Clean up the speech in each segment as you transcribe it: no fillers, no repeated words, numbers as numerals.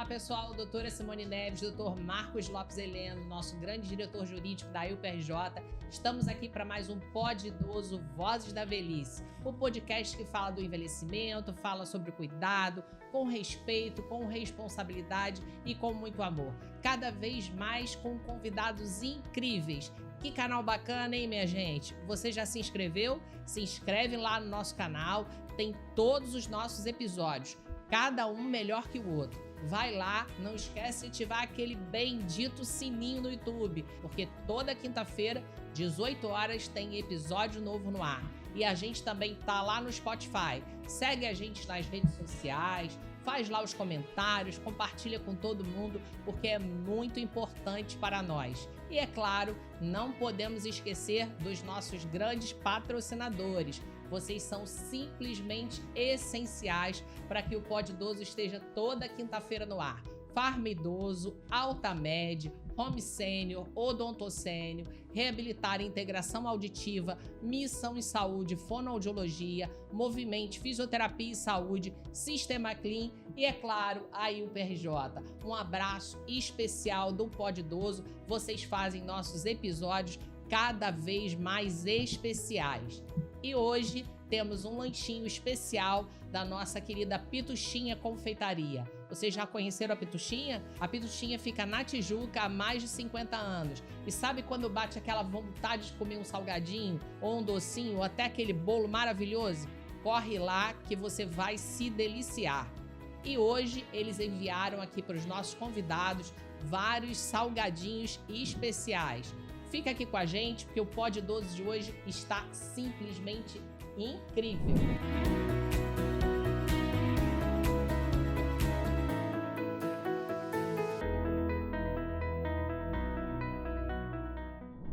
Olá, pessoal. Doutora Simone Neves, doutor Marcos Lopes Heleno, nosso grande diretor jurídico da UPRJ. Estamos aqui para mais um Pod Idoso Vozes da Velhice, o podcast que fala do envelhecimento, fala sobre cuidado, com respeito, com responsabilidade e com muito amor. Cada vez mais com convidados incríveis. Que canal bacana, hein, minha gente? Você já se inscreveu? Se inscreve lá no nosso canal, tem todos os nossos episódios, cada um melhor que o outro. Vai lá, não esquece de ativar aquele bendito sininho no YouTube, porque toda quinta-feira, 18 horas, tem episódio novo no ar. E a gente também tá lá no Spotify. Segue a gente nas redes sociais, faz lá os comentários, compartilha com todo mundo, porque é muito importante para nós. E é claro, não podemos esquecer dos nossos grandes patrocinadores. Vocês são simplesmente essenciais para que o Pod Idoso esteja toda quinta-feira no ar. Farma Idoso, Altamed, Home Sênior, Odontocênio, Reabilitar e Integração Auditiva, Missão em Saúde, Fonoaudiologia, Movimente, Fisioterapia e Saúde, Sistema Clean e, é claro, a UPRJ. Um abraço especial do Pod Idoso. Vocês fazem nossos episódios cada vez mais especiais. E hoje temos um lanchinho especial da nossa querida Pituchinha Confeitaria. Vocês já conheceram a Pituchinha? A Pituchinha fica na Tijuca há mais de 50 anos. E sabe quando bate aquela vontade de comer um salgadinho, ou um docinho, ou até aquele bolo maravilhoso? Corre lá que você vai se deliciar. E hoje eles enviaram aqui para os nossos convidados vários salgadinhos especiais. Fica aqui com a gente, porque o Pod Idoso de hoje está simplesmente incrível.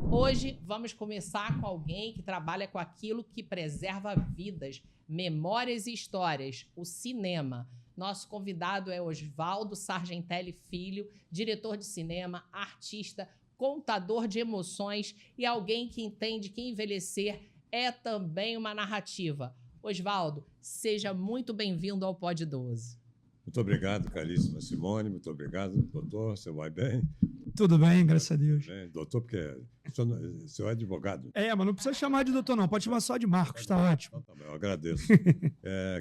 Hoje vamos começar com alguém que trabalha com aquilo que preserva vidas, memórias e histórias, o cinema. Nosso convidado é Osvaldo Sargentelli Filho, diretor de cinema, artista, contador de emoções e alguém que entende que envelhecer é também uma narrativa. Osvaldo, seja muito bem-vindo ao Pod Idoso. Muito obrigado, caríssima Simone. Muito obrigado, doutor. Você vai bem? Tudo bem, graças a Deus. Bem, doutor, porque o senhor é advogado. Mas não precisa chamar de doutor, não. Pode chamar só de Marcos, tá ótimo. Então, eu agradeço.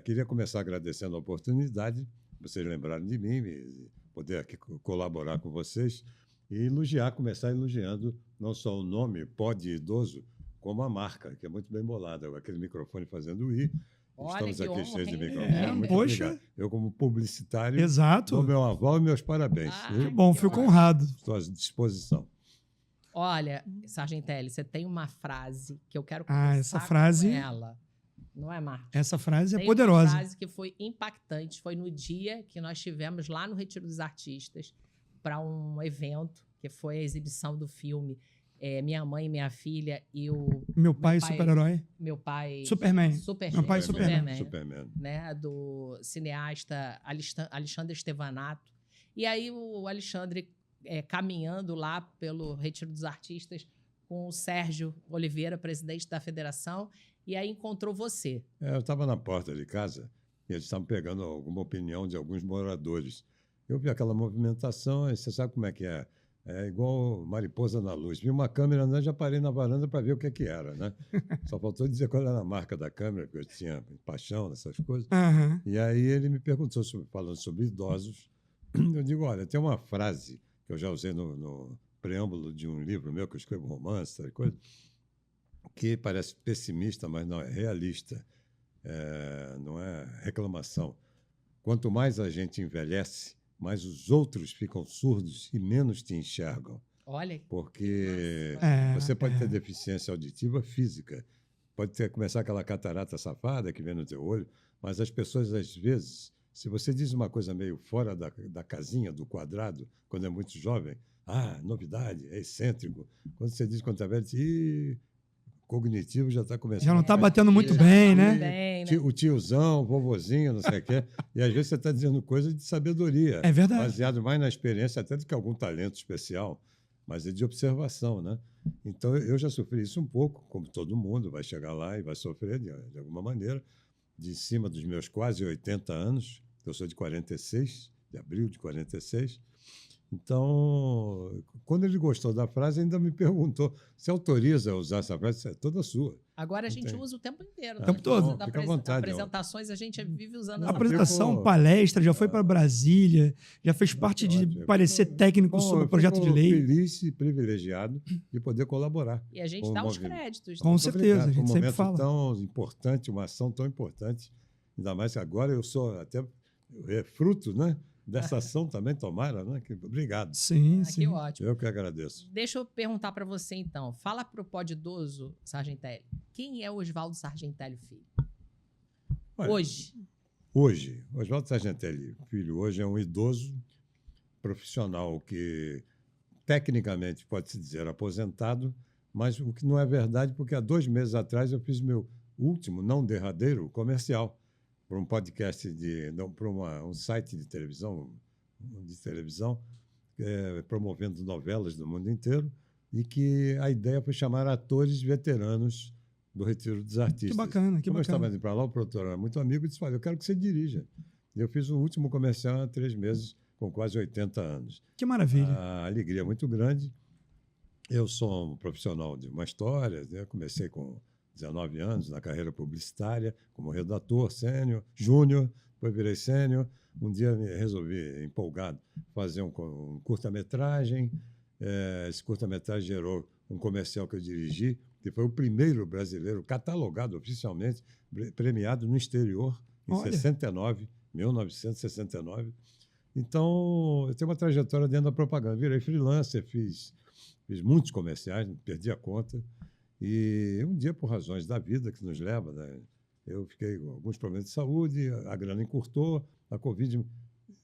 Queria começar agradecendo a oportunidade, vocês lembrarem de mim, e poder aqui colaborar com vocês e começar elogiando não só o nome Pod Idoso, como a marca, que é muito bem bolada. Aquele microfone fazendo I. Olha, estamos aqui cheios de microfone. Muito poxa. Obrigado. Eu, como publicitário, exato, dou meu aval e meus parabéns. Que bom, fico honrado. Estou à disposição. Olha, Sargentelli, você tem uma frase que eu quero começar essa frase, com ela. Não é, Marcos? Essa frase é tem poderosa. Uma frase que foi impactante. Foi no dia que nós tivemos lá no Retiro dos Artistas para um evento, que foi a exibição do filme Minha Mãe e Minha Filha e o... Meu pai super-herói. Meu pai... Superman. Meu pai Superman. Né, do cineasta Alexandre Estevanato. E aí o Alexandre, caminhando lá pelo Retiro dos Artistas com o Sérgio Oliveira, presidente da federação, e aí encontrou você. Eu estava na porta de casa e eles estavam pegando alguma opinião de alguns moradores. Eu vi aquela movimentação, e você sabe como é que é. É igual mariposa na luz. Vi uma câmera andando, já parei na varanda para ver o que era, né? Só faltou dizer qual era a marca da câmera, porque eu tinha paixão nessas coisas. Uhum. E aí ele me perguntou, falando sobre idosos. Eu digo, olha, tem uma frase que eu já usei no preâmbulo de um livro meu, que eu escrevo romance, e coisa, que parece pessimista, mas não, é realista. Não é reclamação. Quanto mais a gente envelhece, mais os outros ficam surdos e menos te enxergam. Olha. Porque você pode ter deficiência auditiva física, pode começar aquela catarata safada que vem no teu olho, mas as pessoas, às vezes, se você diz uma coisa meio fora da casinha, do quadrado, quando é muito jovem, novidade, é excêntrico. Quando você diz quando está velho, cognitivo já está começando. Já não está batendo muito bem, né? O tiozão, o vovozinho, não sei o quê. E às vezes você está dizendo coisa de sabedoria. É verdade. Baseado mais na experiência, até do que algum talento especial, mas é de observação, né? Então eu já sofri isso um pouco, como todo mundo vai chegar lá e vai sofrer de alguma maneira, de cima dos meus quase 80 anos, eu sou de 46, de abril de 46. Então, quando ele gostou da frase, ainda me perguntou se autoriza a usar essa frase. É toda sua. Agora a gente usa o tempo inteiro. O tempo todo. Fica à vontade. Apresentações, a gente vive usando essa Apresentação, ficou- palestra, já foi para Brasília, já fez parte de ótimo. parecer técnico sobre o projeto de Fico lei. feliz e privilegiado de poder colaborar. E a gente com o dá os movimento. créditos. Com né? certeza, Obrigado. a gente Um sempre momento fala. tão importante, uma ação tão importante. Ainda mais que agora eu sou até fruto, né, dessa ação também, tomara, né? Obrigado. Sim, Ah, sim. que ótimo. Eu que agradeço. Deixa eu perguntar para você, então. Fala para o pod idoso, Sargentelli. Quem é o Oswaldo Sargentelli Filho? Olha, Hoje. Oswaldo Sargentelli Filho, hoje é um idoso profissional que, tecnicamente, pode-se dizer aposentado, mas o que não é verdade, porque há 2 meses atrás eu fiz meu último, não derradeiro, comercial para um podcast, para um site de televisão, promovendo novelas do mundo inteiro, e que a ideia foi chamar atores veteranos do Retiro dos Artistas. Que bacana, que Como eu estava bacana. indo para lá, o produtor era muito amigo e disse: olha, eu quero que você dirija. E eu fiz o último comercial há 3 meses, com quase 80 anos. Que maravilha. A alegria é muito grande. Eu sou um profissional de uma história, né? Comecei com 19 anos na carreira publicitária, como redator sênior, júnior, depois virei sênior. Um dia me resolvi, empolgado, fazer um curta-metragem. Esse curta-metragem gerou um comercial que eu dirigi, que foi o primeiro brasileiro catalogado oficialmente, premiado no exterior, em Olha. 1969. Então, eu tenho uma trajetória dentro da propaganda. Virei freelancer, fiz muitos comerciais, perdi a conta. E um dia, por razões da vida que nos leva, né, eu fiquei com alguns problemas de saúde, a grana encurtou, a Covid,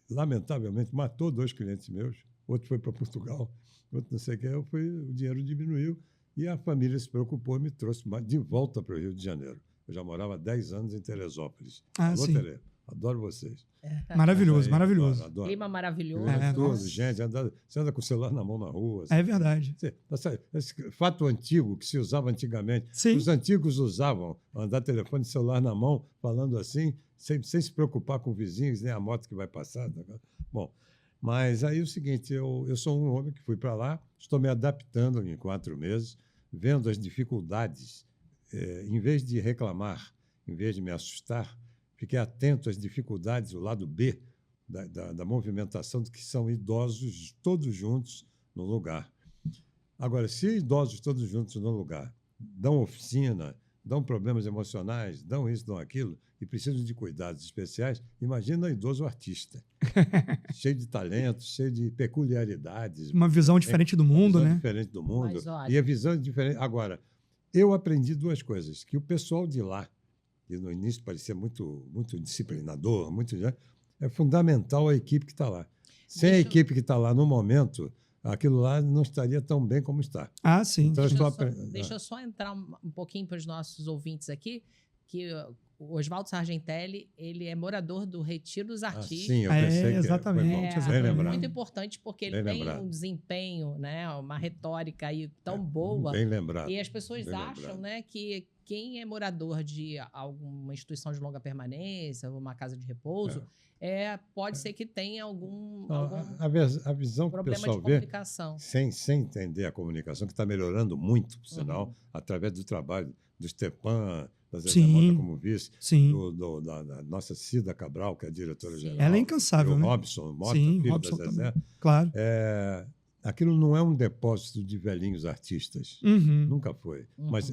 lamentavelmente, matou 2 clientes meus. Outro foi para Portugal, outro não sei o que. O dinheiro diminuiu e a família se preocupou e me trouxe de volta para o Rio de Janeiro. Eu já morava há 10 anos em Teresópolis. Alô, Sim. Tere, adoro vocês. Maravilhoso, Aí, maravilhoso. adoro. Clima maravilhoso. Tudo, nossa. gente, você anda com o celular na mão na rua. É verdade. Esse fato antigo que se usava antigamente. Sim. Os antigos usavam andar telefone e celular na mão, falando assim, sem se preocupar com vizinhos, nem a moto que vai passar. Bom, mas aí é o seguinte, eu sou um homem que fui para lá, estou me adaptando em 4 meses, vendo as dificuldades, em vez de reclamar, em vez de me assustar, fiquei atento às dificuldades, o lado B da movimentação, que são idosos todos juntos no lugar. Agora, se idosos todos juntos no lugar dão oficina, dão problemas emocionais, dão isso, dão aquilo, e precisam de cuidados especiais, imagina idoso artista, cheio de talentos, cheio de peculiaridades. Uma visão diferente do mundo, visão né? diferente do mundo. Mas, olha, E a visão é diferente. Agora, eu aprendi 2 coisas, que o pessoal de lá, que no início parecia muito disciplinador, é fundamental a equipe que está lá. Sem a equipe que está lá no momento, aquilo lá não estaria tão bem como está. Ah, sim. Então, Deixa eu só entrar um pouquinho para os nossos ouvintes aqui, que o Oswaldo Sargentelli, ele é morador do Retiro dos Artistas. Sim, eu pensei que exatamente, foi bom, exatamente. bem lembrado. Muito importante, porque ele Bem tem lembrado. um desempenho, né, uma retórica aí tão boa. Bem lembrado. E as pessoas Bem acham, lembrado. né, que quem é morador de alguma instituição de longa permanência, uma casa de repouso, pode ser que tenha algum A visão que o problema pessoal de vê, comunicação. sem entender a comunicação, que está melhorando muito, por sinal, através do trabalho do Stepan, da Zezé Sim. Mota como vice, Sim. da nossa Cida Cabral, que é a diretora-geral. Ela é incansável, e o né? Robson Mota, Sim, filho Robson da Zezé. também. Claro. Aquilo não é um depósito de velhinhos artistas. Uhum. Nunca foi. Mas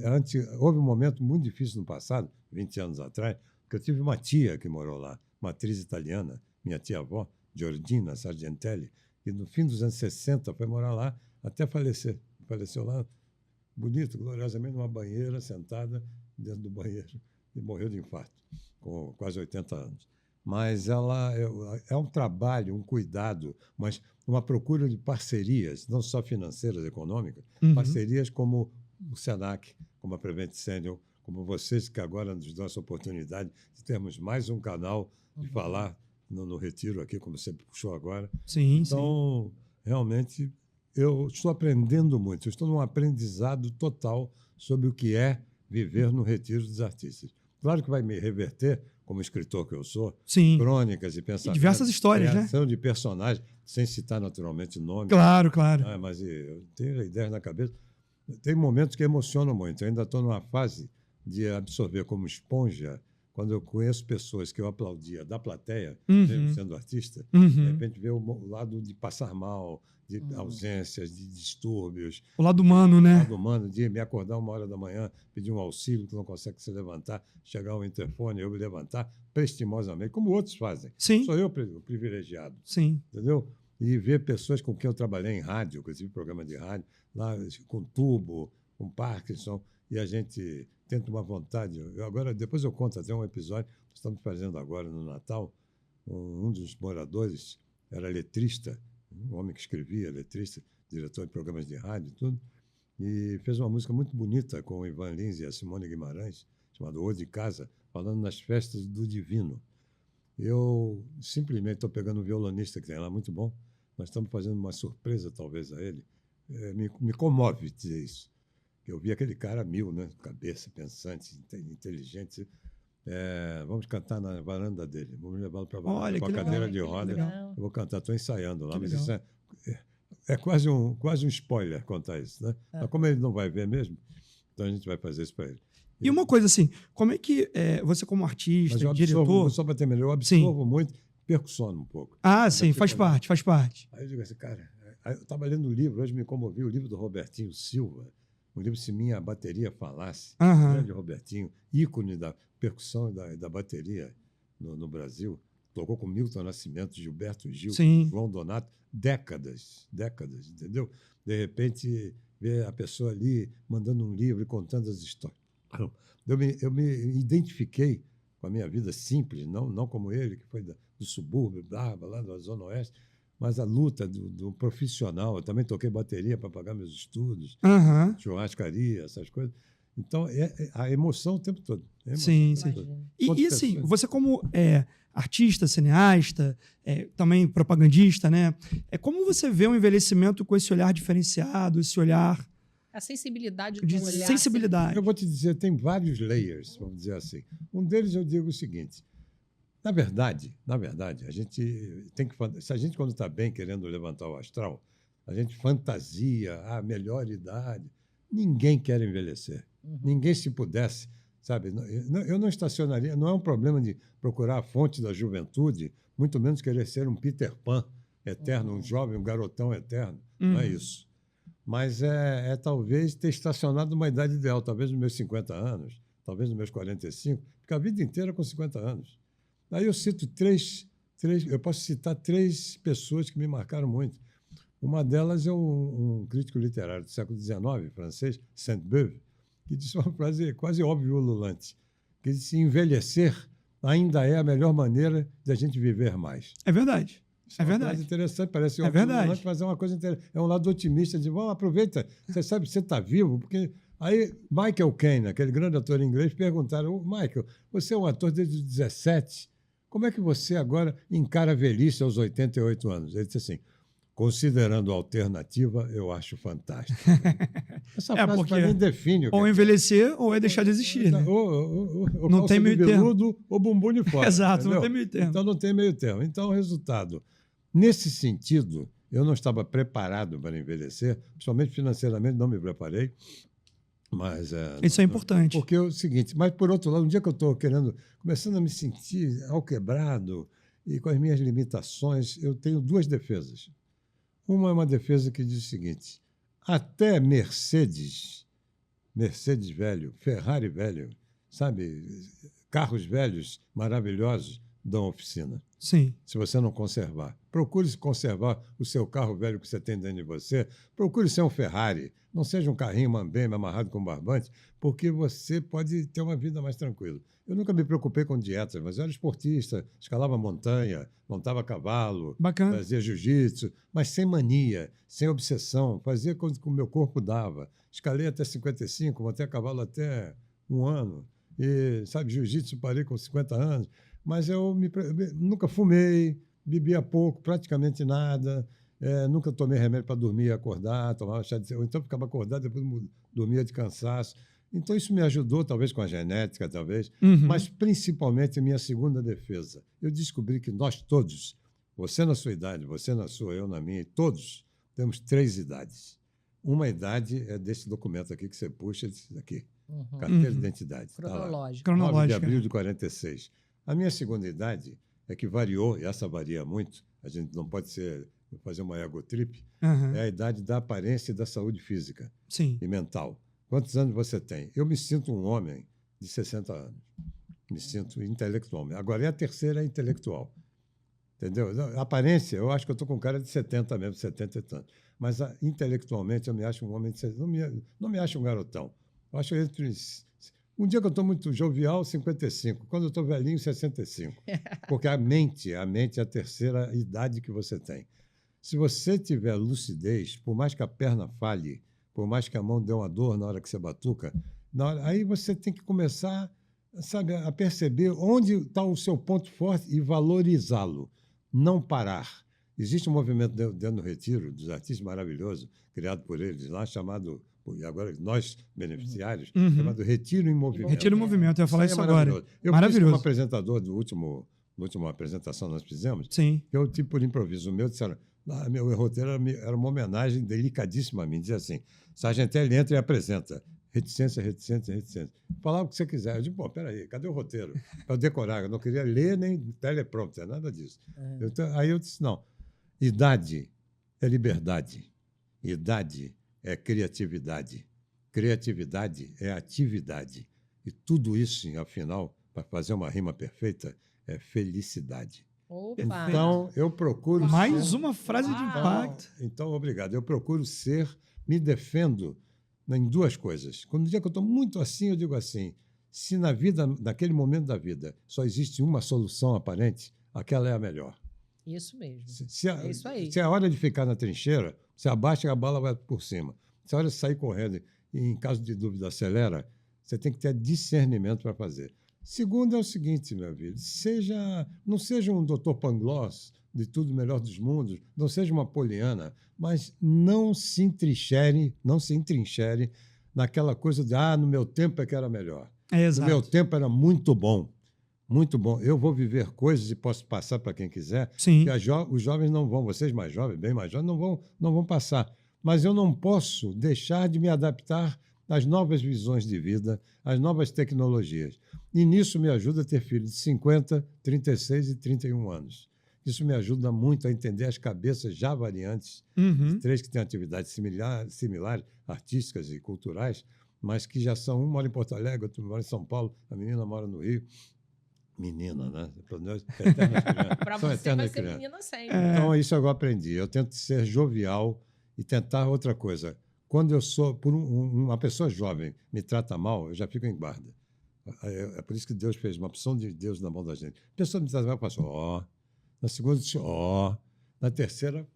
houve um momento muito difícil no passado, 20 anos atrás, que eu tive uma tia que morou lá, uma atriz italiana, minha tia-avó, Giordina Sargentelli, que no fim dos anos 60 foi morar lá até falecer. Faleceu lá, bonito, gloriosamente, numa banheira, sentada dentro do banheiro, e morreu de infarto, com quase 80 anos. Mas ela é um trabalho, um cuidado, mas uma procura de parcerias, não só financeiras, econômicas, parcerias como o SENAC, como a Prevent Senior, como vocês que agora nos dão essa oportunidade de termos mais um canal de falar no Retiro aqui, como você puxou agora. Sim, então, realmente, eu estou aprendendo muito, eu estou num aprendizado total sobre o que é viver no Retiro dos Artistas. Claro que vai me reverter, como escritor que eu sou, Sim. crônicas e E pensamentos. diversas histórias, né? Criação de personagens, sem citar naturalmente nomes. Claro, claro. Mas eu tenho ideias na cabeça. Tem momentos que emocionam muito. Eu ainda estou numa fase de absorver como esponja, quando eu conheço pessoas que eu aplaudia da plateia, mesmo sendo artista, de repente ver o lado de passar mal, de ausências, de distúrbios. O lado humano, né? O lado humano, de me acordar 1h da manhã, pedir um auxílio que não consegue se levantar, chegar ao interfone, eu me levantar prestimosamente, como outros fazem. Sim. Sou eu o privilegiado. Sim. Entendeu? E ver pessoas com quem eu trabalhei em rádio, inclusive programa de rádio, lá com tubo, com Parkinson, e a gente tenta uma vontade. Agora, depois eu conto até um episódio que estamos fazendo agora no Natal. Um dos moradores era letrista, um homem que escrevia, letrista, diretor de programas de rádio e tudo, e fez uma música muito bonita com o Ivan Lins e a Simone Guimarães, chamada O de Casa, falando nas festas do Divino. Eu simplesmente estou pegando um violonista que tem lá, muito bom. Nós estamos fazendo uma surpresa, talvez, a ele. Me comove dizer isso. Eu vi aquele cara 1000, né? Cabeça, pensante, inteligente. Vamos cantar na varanda dele. Vamos levá-lo para a varanda com a cadeira de roda. Eu vou cantar, estou ensaiando lá. Mas isso é quase um spoiler contar isso, né? Mas como ele não vai ver mesmo, então a gente vai fazer isso para ele. E uma coisa assim, como é que você como artista, diretor... Só para terminar, eu absorvo muito, percussono um pouco. Sim, faz parte. Aí eu digo assim, cara, eu estava lendo um livro, hoje me comovi, o livro do Robertinho Silva, um livro Se Minha Bateria Falasse, grande Robertinho, ícone da percussão e da bateria no Brasil, tocou com Milton Nascimento, Gilberto Gil, João Donato, décadas, entendeu? De repente, ver a pessoa ali mandando um livro e contando as histórias. Eu me identifiquei com a minha vida simples, não como ele, que foi do subúrbio, lá da Zona Oeste, mas a luta do profissional. Eu também toquei bateria para pagar meus estudos, churrascaria, essas coisas. Então, a emoção o tempo todo. Sim. E assim, você como artista, cineasta, também propagandista, né? Como você vê o envelhecimento com esse olhar diferenciado, esse olhar... A sensibilidade de olhar. Sensibilidade. Eu vou te dizer, tem vários layers, vamos dizer assim. Um deles eu digo o seguinte: na verdade, a gente tem que, se a gente quando está bem querendo levantar o astral, a gente fantasia a melhor idade. Ninguém quer envelhecer. Ninguém, se pudesse, sabe? Eu não estacionaria. Não é um problema de procurar a fonte da juventude, muito menos querer ser um Peter Pan eterno, um jovem, um garotão eterno. Não é isso. Mas talvez ter estacionado numa idade ideal, talvez nos meus 50 anos, talvez nos meus 45, porque a vida inteira com 50 anos. Aí eu cito eu posso citar 3 pessoas que me marcaram muito. Uma delas é um crítico literário do século XIX, francês, Sainte-Beuve, que disse uma frase quase óbvia e ululante, que disse: envelhecer ainda é a melhor maneira de a gente viver mais. É verdade. É verdade. Interessante, parece verdade. Mas é uma coisa interessante. É um lado otimista de, aproveita, você sabe que você está vivo, porque aí Michael Caine, aquele grande ator inglês, perguntaram: Michael, você é um ator desde os 17, como é que você agora encara a velhice aos 88 anos? Ele disse assim: considerando a alternativa, eu acho fantástico. Essa frase para mim define o que ou envelhecer ou deixar de existir. Né? Ou não tem meio termo. Ou bumbum de fora. Exato, entendeu? Não tem meio termo. Então não tem meio termo. Então, o resultado. Nesse sentido, eu não estava preparado para envelhecer, principalmente financeiramente, não me preparei. Mas, isso é importante. Porque é o seguinte, mas por outro lado, um dia que eu estou começando a me sentir alquebrado e com as minhas limitações, eu tenho 2 defesas. Uma é uma defesa que diz o seguinte: até Mercedes velho, Ferrari velho, sabe, carros velhos maravilhosos dão oficina. Sim. Se você não conservar. Procure conservar o seu carro velho que você tem dentro de você. Procure ser um Ferrari. Não seja um carrinho mambembe amarrado com barbante, porque você pode ter uma vida mais tranquila. Eu nunca me preocupei com dietas, mas eu era esportista, escalava montanha, montava cavalo, fazia jiu-jitsu, mas sem mania, sem obsessão, fazia quando o meu corpo dava. Escalei até 55, montei a cavalo até 1 ano. E, sabe, jiu-jitsu parei com 50 anos. Mas eu nunca fumei, bebia pouco, praticamente nada, nunca tomei remédio para dormir e acordar, tomava chá de... ou então ficava acordado, depois dormia de cansaço. Então, isso me ajudou, talvez com a genética, talvez, mas principalmente a minha segunda defesa. Eu descobri que nós todos, você na sua idade, você na sua, eu na minha, todos temos 3 idades. Uma idade é desse documento aqui que você puxa, esse daqui, carteira de identidade. Cronológica. Tá 9 de abril de 46. A minha segunda idade é que variou, e essa varia muito, a gente não pode fazer uma egotrip, é a idade da aparência e da saúde física e mental. Quantos anos você tem? Eu me sinto um homem de 60 anos. Me sinto intelectualmente. Agora, a terceira é intelectual. Entendeu? A aparência, eu acho que eu estou com cara de 70 mesmo, 70 e tanto. Mas intelectualmente eu me acho um homem de 60. Não me acho um garotão. Eu acho entre... Um dia que eu estou muito jovial, 55. Quando eu estou velhinho, 65. Porque a mente é a terceira idade que você tem. Se você tiver lucidez, por mais que a perna falhe, por mais que a mão dê uma dor na hora que você batuca, aí você tem que começar, sabe, a perceber onde está o seu ponto forte e valorizá-lo, não parar. Existe um movimento dentro do Retiro, dos artistas maravilhoso, criado por eles lá, chamado, e agora nós, beneficiários, chamado Retiro em Movimento. Retiro em Movimento, eu ia falar isso agora. Eu fui como apresentador da última apresentação que nós fizemos, Sim. Eu, tipo, por improviso meu, disseram, meu roteiro era uma homenagem delicadíssima a mim. Dizia assim, Sargentelli entra e apresenta. Reticência, reticência, reticência. Falava o que você quiser. Eu digo, pô, peraí, cadê o roteiro? Para eu decorar. Eu não queria ler nem teleprompter, nada disso. Aí eu disse, não. Idade é liberdade. Idade é criatividade. Criatividade é atividade. E tudo isso, afinal, para fazer uma rima perfeita, é felicidade. Opa. Então, eu procuro... Mais uma frase de impacto. Então, obrigado. Eu procuro me defendo em 2 coisas. Quando no dia que eu estou muito assim, eu digo assim, se na vida, naquele momento da vida, só existe uma solução aparente, aquela é a melhor. Isso mesmo. É isso aí. Se é a hora de ficar na trincheira, você abaixa e a bala vai por cima. Se é a hora de sair correndo e, em caso de dúvida, acelera, você tem que ter discernimento para fazer. Segundo é o seguinte, meu filho, não seja um Dr. Pangloss de tudo melhor dos mundos, não seja uma poliana, mas não se entrincheire naquela coisa de, no meu tempo é que era melhor. Exato. No meu tempo era muito bom. Muito bom. Eu vou viver coisas e posso passar para quem quiser. Sim. Que os jovens não vão, vocês mais jovens, bem mais jovens, não vão passar. Mas eu não posso deixar de me adaptar às novas visões de vida, às novas tecnologias. E nisso me ajuda a ter filhos de 50, 36 e 31 anos. Isso me ajuda muito a entender as cabeças já variantes, de 3 que têm atividades similares, artísticas e culturais, mas que já são, um mora em Porto Alegre, outro mora em São Paulo, a menina mora no Rio. Menina, né? Para você vai ser menina sempre. Então, isso eu aprendi. Eu tento ser jovial e tentar outra coisa. Quando eu sou, por uma pessoa jovem me trata mal, eu já fico em guarda. É por isso que Deus fez uma opção de Deus na mão da gente. A pessoa me trata mal, eu faço ó. Na segunda, eu disse ó. Na terceira,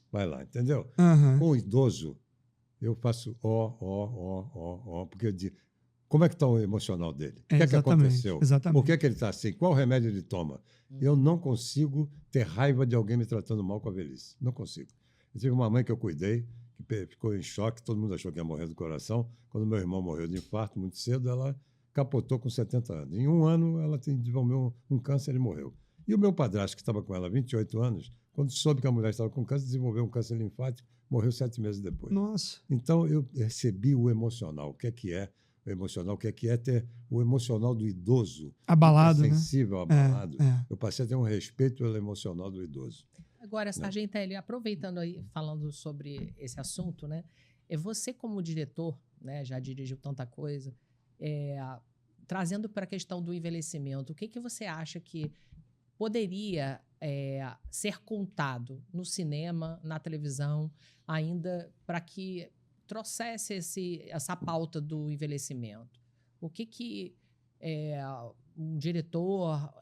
vai lá, entendeu? Com o idoso, eu faço ó, porque eu digo, como é que está o emocional dele? O que é que aconteceu? Exatamente. Por que é que ele está assim? Qual remédio ele toma? Eu não consigo ter raiva de alguém me tratando mal com a velhice. Não consigo. Eu tive uma mãe que eu cuidei, que ficou em choque, todo mundo achou que ia morrer do coração. Quando meu irmão morreu de infarto muito cedo, ela capotou com 70 anos. Em 1 ano, ela desenvolveu um câncer e morreu. E o meu padrasto, que estava com ela há 28 anos, quando soube que a mulher estava com câncer, desenvolveu um câncer linfático, morreu 7 meses depois. Nossa. Então, eu recebi o emocional. O que é o emocional? O que é ter o emocional do idoso? Abalado, sensível, abalado. É. Eu passei a ter um respeito pelo emocional do idoso. Agora, Sargentelli, aproveitando aí, falando sobre esse assunto, né? Você como diretor, né, já dirigiu tanta coisa, trazendo para a questão do envelhecimento, o que você acha que poderia ser contado no cinema, na televisão, ainda para que trouxesse essa pauta do envelhecimento? O que um diretor,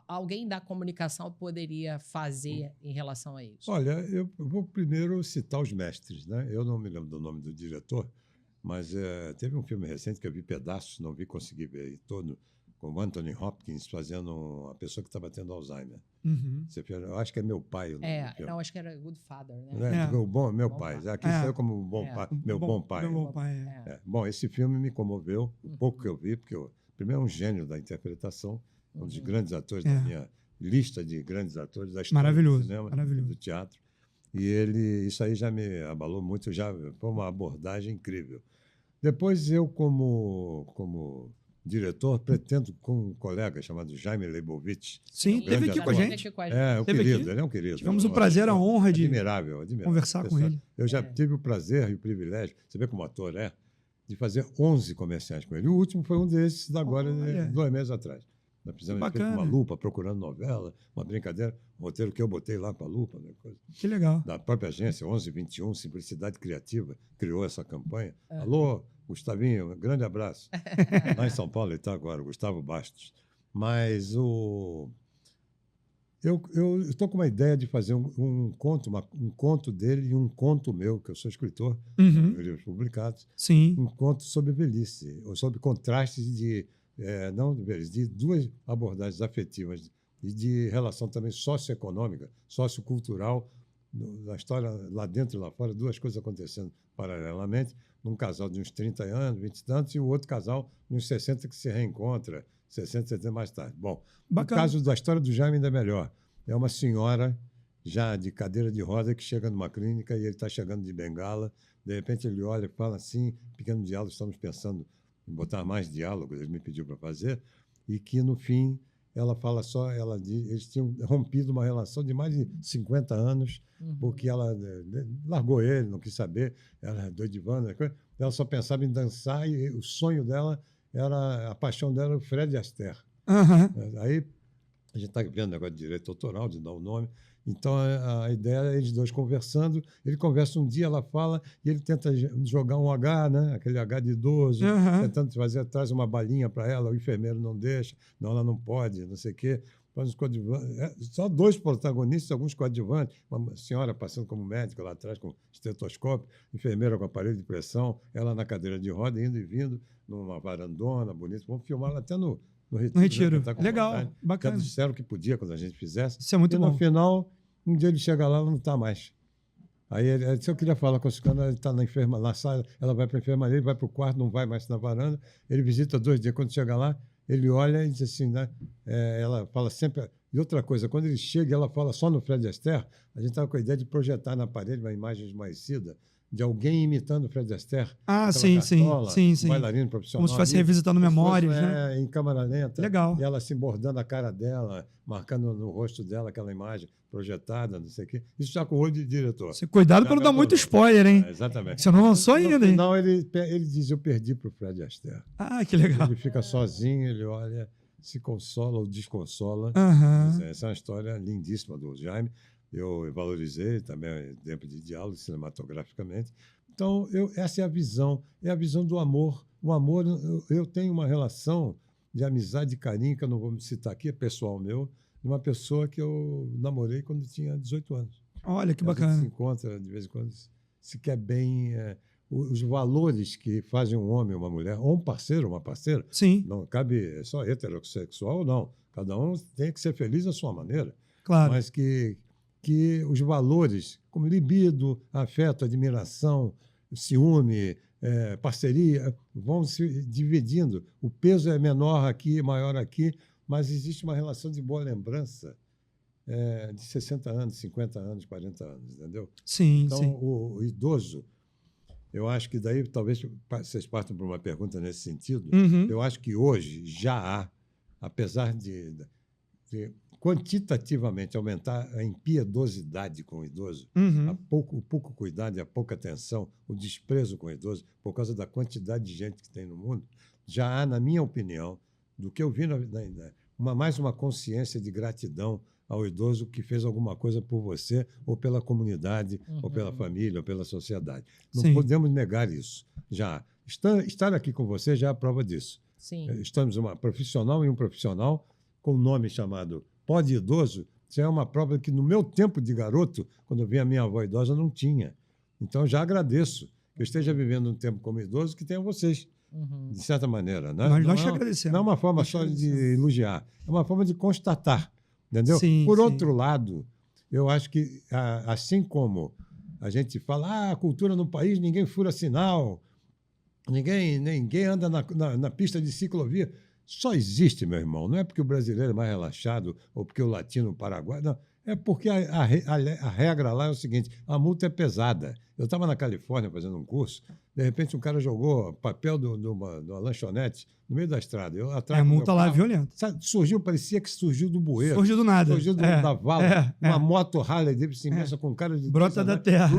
alguém da comunicação poderia fazer em relação a isso? Olha, eu vou primeiro citar os mestres, né? Eu não me lembro do nome do diretor, mas teve um filme recente que eu vi pedaços, não consegui ver todo, com o Anthony Hopkins fazendo uma pessoa que estava tendo Alzheimer. Uhum. Eu acho que é Meu Pai. Não, acho que era Good Father, né? Meu Pai. Aqui saiu como Bom Pai. Meu Bom Pai. Meu Bom Pai, Bom, esse filme me comoveu, o pouco que eu vi, porque primeiro é um gênio da interpretação, um dos grandes atores da minha lista de grandes atores da história do cinema, do teatro. E isso aí já me abalou muito, foi uma abordagem incrível. Depois eu, como diretor, pretendo com um colega chamado Jaime Leibovitch. Sim, teve aqui com a gente. O querido, ele é um querido. Tivemos o prazer, a honra de admirável. conversar com ele. Eu já tive o prazer e o privilégio, você vê como ator de fazer 11 comerciais com ele. O último foi um desses, agora, 2 meses atrás. Nós fizemos uma lupa, procurando novela, uma brincadeira, um roteiro que eu botei lá com a lupa. Né, coisa. Que legal. Da própria agência, 1121, Simplicidade Criativa, criou essa campanha. Alô, Gustavinho, um grande abraço. Lá em São Paulo ele está agora, Gustavo Bastos. Mas eu estou com uma ideia de fazer um conto dele e um conto meu, que eu sou escritor, livros publicados. Sim. Um conto sobre velhice, ou sobre contrastes de duas abordagens afetivas e de relação também socioeconômica, sociocultural, na história lá dentro e lá fora, duas coisas acontecendo paralelamente, num casal de uns 30 anos, 20 e tantos, e o outro casal nos 60 que se reencontra, 60, 70 mais tarde. Bom, bacana. O caso da história do Jaime ainda é melhor. É uma senhora já de cadeira de roda que chega numa clínica e ele está chegando de bengala, de repente ele olha e fala assim, pequeno diálogo, estamos pensando em botar mais diálogos, ele me pediu para fazer, e que no fim ela fala só, eles tinham rompido uma relação de mais de 50 anos, porque ela largou ele, não quis saber, ela doidivana, ela só pensava em dançar e o sonho dela a paixão dela era o Fred Astaire. Aí a gente está vendo negócio de direito autoral, de dar o nome. Então, a ideia é eles dois conversando. Ele conversa um dia, ela fala, e ele tenta jogar um H, né? Aquele H de idoso, tentando traz uma balinha para ela, o enfermeiro não deixa, não, ela não pode, não sei o quê. Só 2 protagonistas, alguns coadjuvantes, uma senhora passando como médica lá atrás com estetoscópio, enfermeira com aparelho de pressão, ela na cadeira de roda, indo e vindo, numa varandona bonita. Vamos filmar ela até no retiro. Né? Legal, vontade. bacana. Já disseram que podia quando a gente fizesse. Isso é muito bom. E no final, um dia ele chega lá, ela não está mais. Aí ele disse, eu queria falar com a Susana, ele está na sala, ela vai para a enfermaria, ele vai para o quarto, não vai mais na varanda. Ele visita 2 dias. Quando chega lá, ele olha e diz assim, né? Ela fala sempre... E outra coisa, quando ele chega, ela fala só no Fred Astaire, a gente estava com a ideia de projetar na parede uma imagem esmaecida de alguém imitando o Fred Astaire. Sim. Um bailarino profissional. Como se fosse revisitando memórias, né? Em câmera lenta. Legal. E ela se bordando a cara dela, marcando no rosto dela aquela imagem projetada, não sei o quê. Isso já com o olho de diretor. Cuidado para não dar muito spoiler, hein? Exatamente. Você não lançou ainda, hein? No final, ele diz, eu perdi para o Fred Astaire. Que legal. Ele fica sozinho, ele olha, se consola ou desconsola. Essa é uma história lindíssima do Jaime. Eu valorizei também tempo de diálogo cinematograficamente. Então, essa é a visão do amor. O amor, eu tenho uma relação de amizade e carinho, que eu não vou me citar aqui, é pessoal meu, de uma pessoa que eu namorei quando tinha 18 anos. Olha, que bacana. A gente se encontra, de vez em quando, se quer bem. Os valores que fazem um homem ou uma mulher, ou um parceiro ou uma parceira, sim. Não cabe só heterossexual ou não. Cada um tem que ser feliz à sua maneira. Claro. Mas que os valores, como libido, afeto, admiração, ciúme, parceria, vão se dividindo. O peso é menor aqui, maior aqui, mas existe uma relação de boa lembrança de 60 anos, 50 anos, 40 anos, entendeu? Sim, então, sim. O idoso, eu acho que daí talvez vocês partam para uma pergunta nesse sentido. Eu acho que hoje já há, apesar de quantitativamente aumentar a impiedosidade com o idoso, o pouco cuidado e a pouca atenção, o desprezo com o idoso, por causa da quantidade de gente que tem no mundo, já há, na minha opinião, do que eu vi, mais uma consciência de gratidão ao idoso que fez alguma coisa por você, ou pela comunidade, ou pela família, ou pela sociedade. Não podemos negar isso. Já estar aqui com você já é a prova disso. Sim. Estamos uma profissional e um profissional com um nome chamado Pode Idoso, já é uma prova que no meu tempo de garoto, quando eu vi a minha avó idosa, não tinha. Então, já agradeço que eu esteja vivendo um tempo como idoso que tenha vocês, de certa maneira. Né? Nós te agradecemos. Não é uma forma só de elogiar, é uma forma de constatar. Entendeu? Sim, Por outro lado, eu acho que, assim como a gente fala, a cultura no país, ninguém fura sinal, ninguém anda na pista de ciclovia. Só existe, meu irmão, não é porque o brasileiro é mais relaxado ou porque o latino, o paraguaio, não. É porque a regra lá é o seguinte, a multa é pesada. Eu estava na Califórnia fazendo um curso, de repente um cara jogou papel de uma lanchonete no meio da estrada. Eu, atrás a multa lá é violenta. Surgiu, parecia que surgiu do bueiro. Surgiu do nada. Surgiu da vala. Uma moto Harley Davidson imensa com cara de... Brota da terra.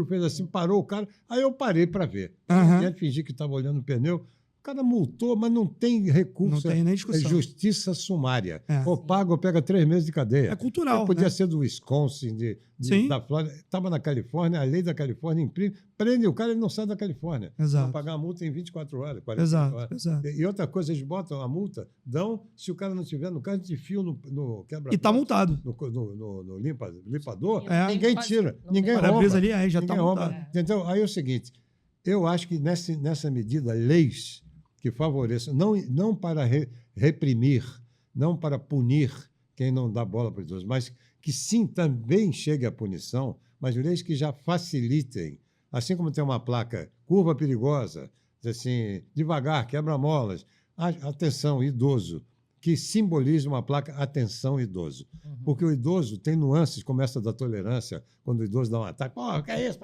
Fez assim, parou o cara. Aí eu parei para ver. Eu fingi que estava olhando o pneu. O cara multou, mas não tem recurso. Não tem nem discussão. É justiça sumária. Ou paga ou pega 3 meses de cadeia. É cultural. Podia ser do Wisconsin, da Flórida. Estava na Califórnia, a lei da Califórnia imprime, prende o cara, ele não sai da Califórnia. Exato. Vai pagar a multa em 24 horas, 48 horas. Exato. E outra coisa, eles botam a multa, se o cara não estiver no carro, de fio no quebra-mola. E está multado. No limpador, Ninguém tira. Ninguém rouba. Para-brisa ali, aí já está multado. Então, aí é o seguinte, eu acho que nessa medida, leis que favoreçam, não para reprimir, não para punir quem não dá bola para os idosos, mas que sim também chegue à punição, mas leis que já facilitem, assim como tem uma placa, curva perigosa, assim, devagar, quebra-molas, atenção, idoso, que simboliza uma placa, atenção, idoso. Porque o idoso tem nuances, como essa da tolerância, quando o idoso dá um ataque, pô, que é isso?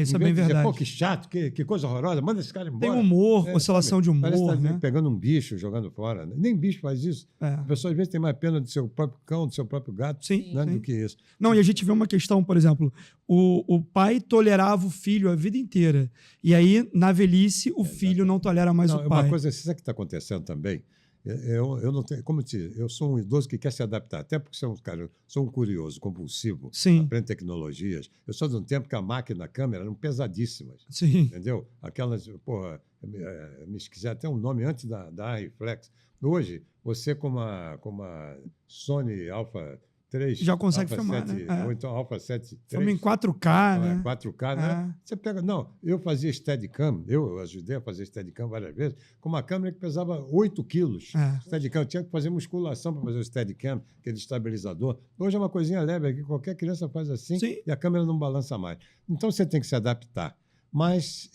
Isso é bem verdade. Pô, que chato, que coisa horrorosa, manda esse cara embora. Tem humor, oscilação de humor. Parece que né? Pegando um bicho, jogando fora. Nem bicho faz isso. A pessoa, às vezes, tem mais pena do seu próprio cão, do seu próprio gato, do que isso. Não, e a gente vê uma questão, por exemplo, o pai tolerava o filho a vida inteira. E aí, na velhice, o filho não tolera mais o pai. Uma coisa, sabe o que está acontecendo também? Eu não tenho, como eu te disse, eu sou um idoso que quer se adaptar, até porque sou um curioso, compulsivo, aprendo tecnologias. Eu sou de um tempo que a máquina, a câmera eram pesadíssimas. Sim. Entendeu? Aquelas, se quiser até um nome antes da Reflex. Hoje, você com uma Sony Alpha 3, já consegue Alpha filmar, 7, né? Ou então Alpha 7 III. Filma em 4K, né? 4K, né? Você pega... Não, eu fazia Steadicam, eu ajudei a fazer Steadicam várias vezes, com uma câmera que pesava 8 quilos. Steadicam, eu tinha que fazer musculação para fazer o Steadicam, aquele estabilizador. Hoje é uma coisinha leve, que qualquer criança faz assim e a câmera não balança mais. Então, você tem que se adaptar. Mas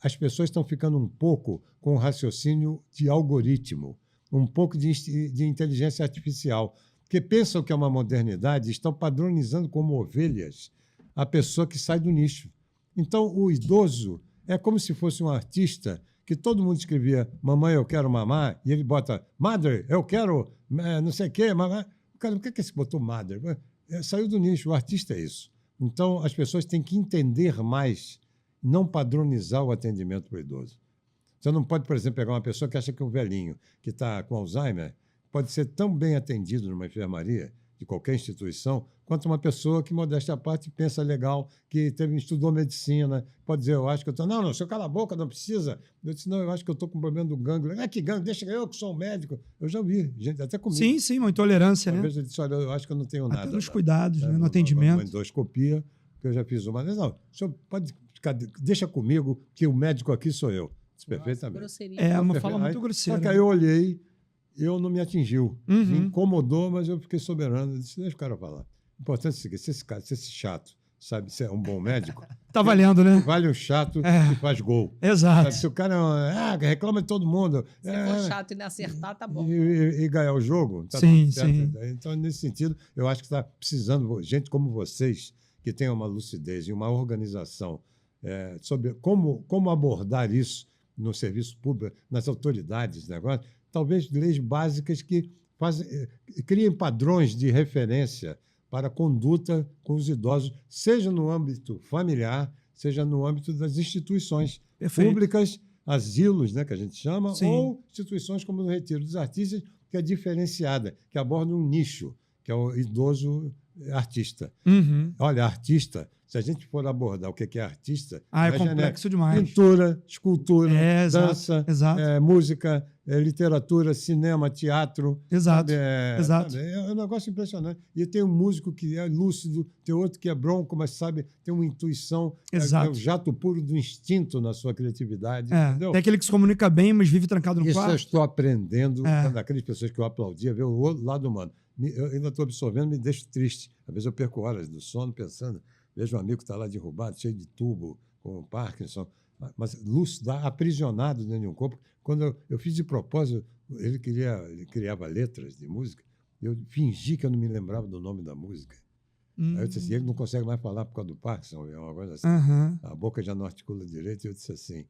as pessoas estão ficando um pouco com o raciocínio de algoritmo, um pouco de inteligência artificial, que pensam que é uma modernidade, estão padronizando como ovelhas a pessoa que sai do nicho. Então, o idoso é como se fosse um artista que todo mundo escrevia mamãe, eu quero mamar, e ele bota mother, eu quero não sei o quê. Mamãe. Cara, por que esse botou mother? Saiu do nicho, o artista é isso. Então, as pessoas têm que entender mais, não padronizar o atendimento para o idoso. Você não pode, por exemplo, pegar uma pessoa que acha que um velhinho que está com Alzheimer pode ser tão bem atendido numa enfermaria de qualquer instituição, quanto uma pessoa que, modéstia à parte, pensa legal, que estudou medicina, pode dizer, eu acho que eu estou... Não, senhor, cala a boca, não precisa. Eu disse, não, eu acho que eu estou com problema do gânglio. Que gânglio? Deixa eu que sou um médico. Eu já ouvi, gente, até comigo. Sim, uma intolerância, né? Às vezes eu disse, olha, eu acho que eu não tenho nada. Até nos cuidados, né? No atendimento. Uma endoscopia, que eu já fiz uma. Não, o senhor pode ficar, deixa comigo, que o médico aqui sou eu. Disse, perfeitamente. Uma fala muito grosseira. Só que aí eu olhei, eu não me atingiu. Me incomodou, mas eu fiquei soberano. Eu disse, deixa o cara falar. O importante é o seguinte, se esse chato, sabe, se é um bom médico... Tá valendo, né? Vale um chato que faz gol. Exato. Sabe, se o cara reclama de todo mundo... Se for chato e não acertar, tá bom. E ganhar o jogo, tá sim, tudo certo. Sim. Então, nesse sentido, eu acho que está precisando gente como vocês, que tenham uma lucidez e uma organização sobre como abordar isso no serviço público, nas autoridades, negócio. Talvez leis básicas que criem padrões de referência para a conduta com os idosos, seja no âmbito familiar, seja no âmbito das instituições públicas, asilos, né, que a gente chama, ou instituições como o Retiro dos Artistas, que é diferenciada, que aborda um nicho, que é o idoso artista. Olha, artista, Se a gente for abordar o que é artista... É complexo demais. Pintura, escultura, dança, música, literatura, cinema, teatro. Exato. Exato. É um negócio impressionante. E tem um músico que é lúcido, tem outro que é bronco, mas sabe, tem uma intuição. Exato. É o jato puro do instinto na sua criatividade. Tem aquele que se comunica bem, mas vive trancado no quarto. Isso eu estou aprendendo daquelas pessoas que eu aplaudia, ver o outro lado humano. Eu ainda estou absorvendo, me deixo triste. Às vezes eu perco horas do sono pensando... Vejo um amigo que está lá derrubado, cheio de tubo, com Parkinson, mas lúcido, aprisionado dentro de um corpo. Quando eu fiz de propósito, ele criava letras de música, eu fingi que eu não me lembrava do nome da música. Aí eu disse assim, ele não consegue mais falar por causa do Parkinson, é uma coisa assim. A boca já não articula direito. E eu disse assim,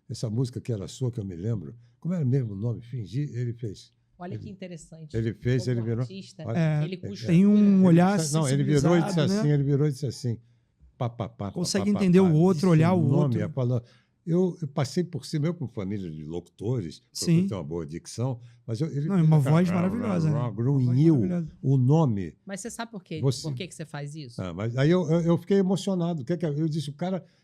essa música que era sua, que eu me lembro, como era mesmo o nome? Fingi, ele fez... Olha que interessante. Ele fez, ele virou... Artista, ele tem um olhar Não, ele virou e disse assim, ele virou e disse assim, consegue entender o outro, olhar o outro. Eu passei por cima, eu com família de locutores, Sim. Eu tenho uma boa dicção, mas uma voz maravilhosa. Grunhiu o nome. Mas você sabe por quê? Por que você faz isso? Mas aí eu fiquei emocionado. Eu disse,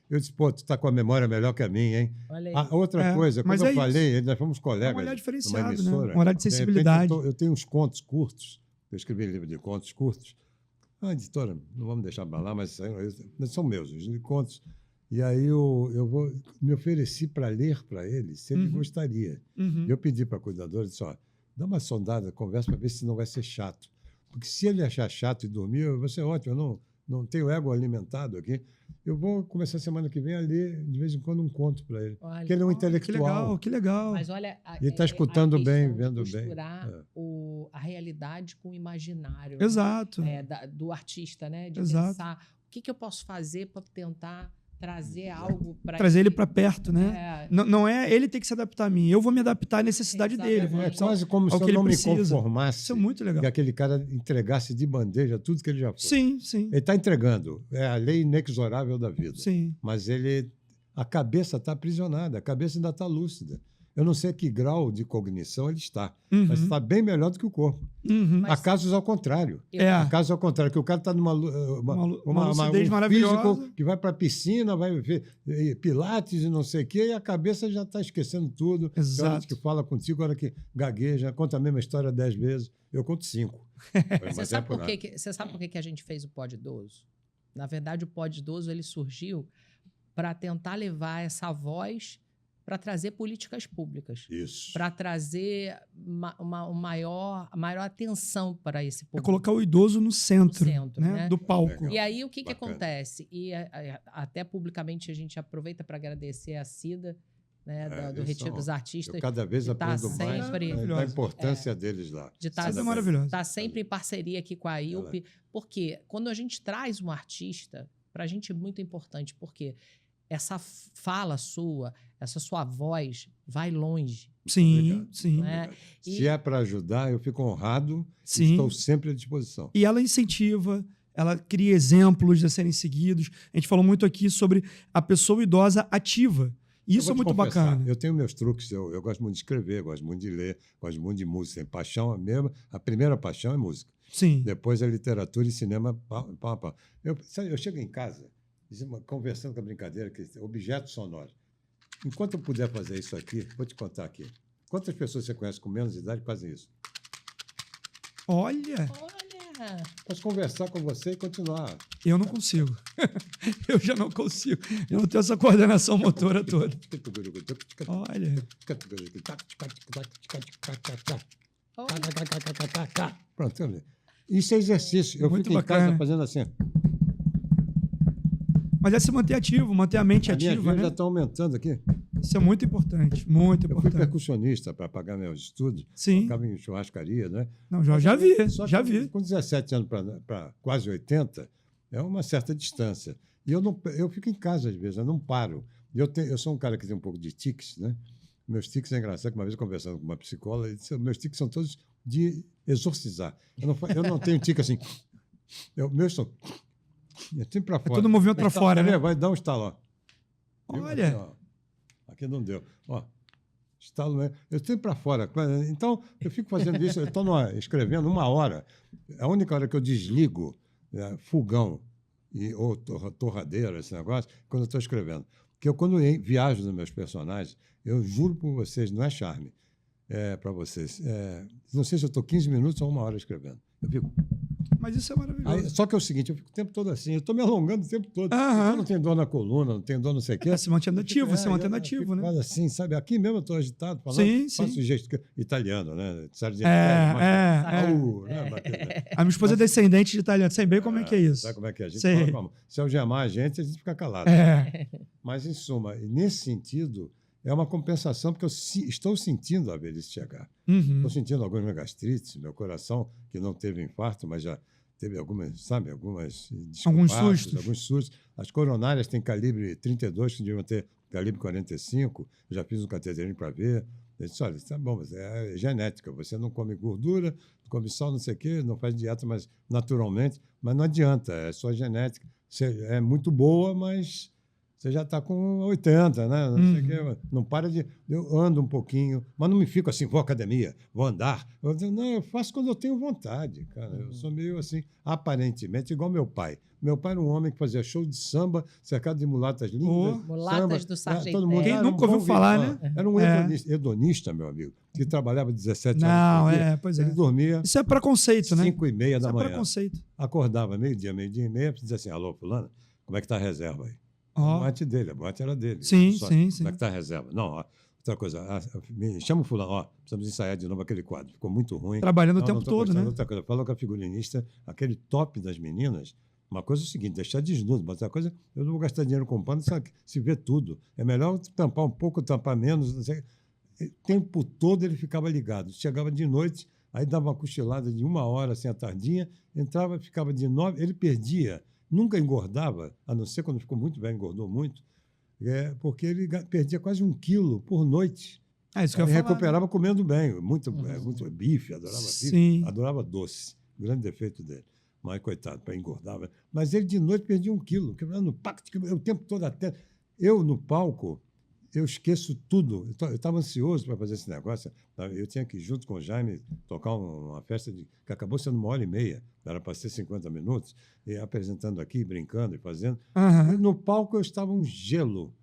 eu disse, pô, tu tá com a memória melhor que a minha, hein? Olha aí. Outra coisa, quando eu falei, nós fomos colegas. É um olhar diferenciado, emissora, né? Um olhar de sensibilidade. Eu tenho uns contos curtos, eu escrevi livro de contos curtos. A editora, não vamos deixar abalar, mas são meus, os contos. E aí eu me ofereci para ler para ele, se ele gostaria. Eu pedi para a cuidadora, disse, dá uma sondada, conversa para ver se não vai ser chato. Porque se ele achar chato e dormir, vai ser ótimo, eu não tenho ego alimentado aqui. Eu vou começar a semana que vem a ler, de vez em quando, um conto para ele. Olha, porque ele é um intelectual. Que legal. Mas olha... Ele está escutando bem, vendo bem. Misturar a realidade com o imaginário. Exato. Do artista, né? De Exato. pensar o que eu posso fazer para tentar trazer algo para trazer ele para perto, né? Não é ele ter que se adaptar a mim, eu vou me adaptar à necessidade dele. É quase como se eu não me conformasse. Isso é muito legal. Que aquele cara entregasse de bandeja tudo que ele já foi. Sim. Ele está entregando. É a lei inexorável da vida. Sim. Mas a cabeça está aprisionada, a cabeça ainda está lúcida. Eu não sei que grau de cognição ele está, mas está bem melhor do que o corpo. Há casos ao contrário. Há casos ao contrário, que o cara está numa lucidez maravilhosa. Físico que vai para a piscina, vai ver pilates e não sei o quê, e a cabeça já está esquecendo tudo. Exato. Hora que fala contigo, hora que gagueja, conta a mesma história 10 vezes. Eu conto 5. Você sabe por que a gente fez o Pod Idoso? Na verdade, o Pod Idoso ele surgiu para tentar levar essa voz para trazer políticas públicas. Isso. Para trazer uma maior atenção para esse público. É colocar o idoso no centro né? Do palco. Legal. E aí, o que acontece? E até publicamente a gente aproveita para agradecer a Cida, né, do Retiro dos Artistas. Eu cada vez aprendo mais da importância deles lá. De estar sempre em parceria aqui com a IUP. Porque quando a gente traz um artista, para a gente é muito importante, porque essa fala sua, essa sua voz vai longe. Sim. Né? Se é para ajudar, eu fico honrado. Estou sempre à disposição. E ela incentiva, ela cria exemplos a serem seguidos. A gente falou muito aqui sobre a pessoa idosa ativa. Isso é muito bacana. Eu tenho meus truques, eu gosto muito de escrever, gosto muito de ler, gosto muito de música. Tem paixão mesmo. A primeira paixão é música. Sim. Depois é literatura e cinema. Eu chego em casa conversando com a brincadeira, que objeto sonoro. Enquanto eu puder fazer isso aqui, vou te contar aqui. Quantas pessoas você conhece com menos idade que fazem isso? Olha! Posso conversar com você e continuar. Eu não consigo. Eu já não consigo. Eu não tenho essa coordenação motora toda. Olha. Pronto. Isso é exercício. Eu fico em casa fazendo assim. Mas é se manter ativo, manter a mente ativa. Minha vida já está aumentando aqui. Isso é muito importante, muito importante. Eu fui percussionista para pagar meus estudos. Sim. Ficava em churrascaria, né? Não, já vi. Com 17 anos para quase 80, é uma certa distância. E eu fico em casa, às vezes, eu não paro. Eu sou um cara que tem um pouco de tiques, né? Meus tiques é engraçado, que uma vez conversando com uma psicóloga, ele disse, meus tiques são todos de exorcizar. Eu não tenho tique assim. Meus são... É sempre para fora. É todo movimento para fora, né? Vai dar um estalo, ó. Olha. Aqui não deu. Ó, estalo, eu sempre para fora. Então, eu fico fazendo isso, eu estou escrevendo 1 hora. A única hora que eu desligo, fogão, ou torradeira, esse negócio, quando eu estou escrevendo. Porque quando viajo nos meus personagens, eu juro por vocês, não é charme para vocês. Não sei se eu estou 15 minutos ou 1 hora escrevendo. Eu fico... Mas isso é maravilhoso. Só que é o seguinte, eu fico o tempo todo assim, eu estou me alongando o tempo todo. Eu não tenho dor na coluna, não tenho dor não sei o quê. Se mantendo ativo, se mantendo ativo, né? Quase assim, sabe? Aqui mesmo eu estou agitado, falando, faço jeito italiano, né? A minha esposa é descendente de italiano. Sei bem como é que é isso. Sabe como é que é? A gente fala como? Se algemar a gente fica calado. Mas, em suma, nesse sentido, é uma compensação, porque eu estou sentindo a velhice chegar. Estou sentindo algumas gastrites, meu coração, que não teve infarto, mas já teve alguns sustos. As coronárias têm calibre 32, que deviam ter calibre 45. Eu já fiz um cateterinho para ver. Eu disse, olha, tá bom, mas é genética. Você não come gordura, não come sal, não sei o quê, não faz dieta, mas naturalmente. Mas não adianta, é só genética. Você é muito boa, mas... Você já está com 80, né? Não sei o quê. Não para de... Eu ando um pouquinho, mas não me fico assim, vou à academia, vou andar. Eu faço quando eu tenho vontade, cara. Eu sou meio assim, aparentemente, igual meu pai. Meu pai era um homem que fazia show de samba, cercado de mulatas lindas. Mulatas samba, do Sargentelli. Quem nunca ouviu falar, né? Era um hedonista, meu amigo, que trabalhava 17 horas por dia. Pois é. Ele dormia... Isso é preconceito, né? 5h30 da manhã. É preconceito. Acordava meio-dia e meia, dizia assim, alô, fulano, como é que está a reserva aí? A boate dele, a boate era dele. Sim. Como é que está a reserva? Não, outra coisa, me chama o fulano, precisamos ensaiar de novo aquele quadro, ficou muito ruim. Trabalhando o tempo todo, né? Outra coisa, fala com a figurinista, aquele top das meninas, uma coisa é o seguinte, deixar desnudo, mas outra coisa, eu não vou gastar dinheiro com pano, se vê tudo. É melhor tampar um pouco, tampar menos, não sei. O tempo todo ele ficava ligado. Chegava de noite, aí dava uma cochilada de 1 hora, assim, à tardinha, entrava, ficava de 9, ele perdia. Nunca engordava, a não ser quando ficou muito velho, engordou muito, porque ele perdia quase 1 quilo por noite. Isso que eu ia falar. Recuperava comendo bem, muito bife, adorava bife, adorava doce, grande defeito dele. Mas, coitado, engordava. Mas ele de noite perdia 1 quilo, no pacto, o tempo todo até. Eu, no palco, eu esqueço tudo. Eu estava ansioso para fazer esse negócio. Eu tinha que, junto com o Jaime, tocar uma festa que acabou sendo 1h30. Era para ser 50 minutos. E apresentando aqui, brincando e fazendo. No palco eu estava um gelo.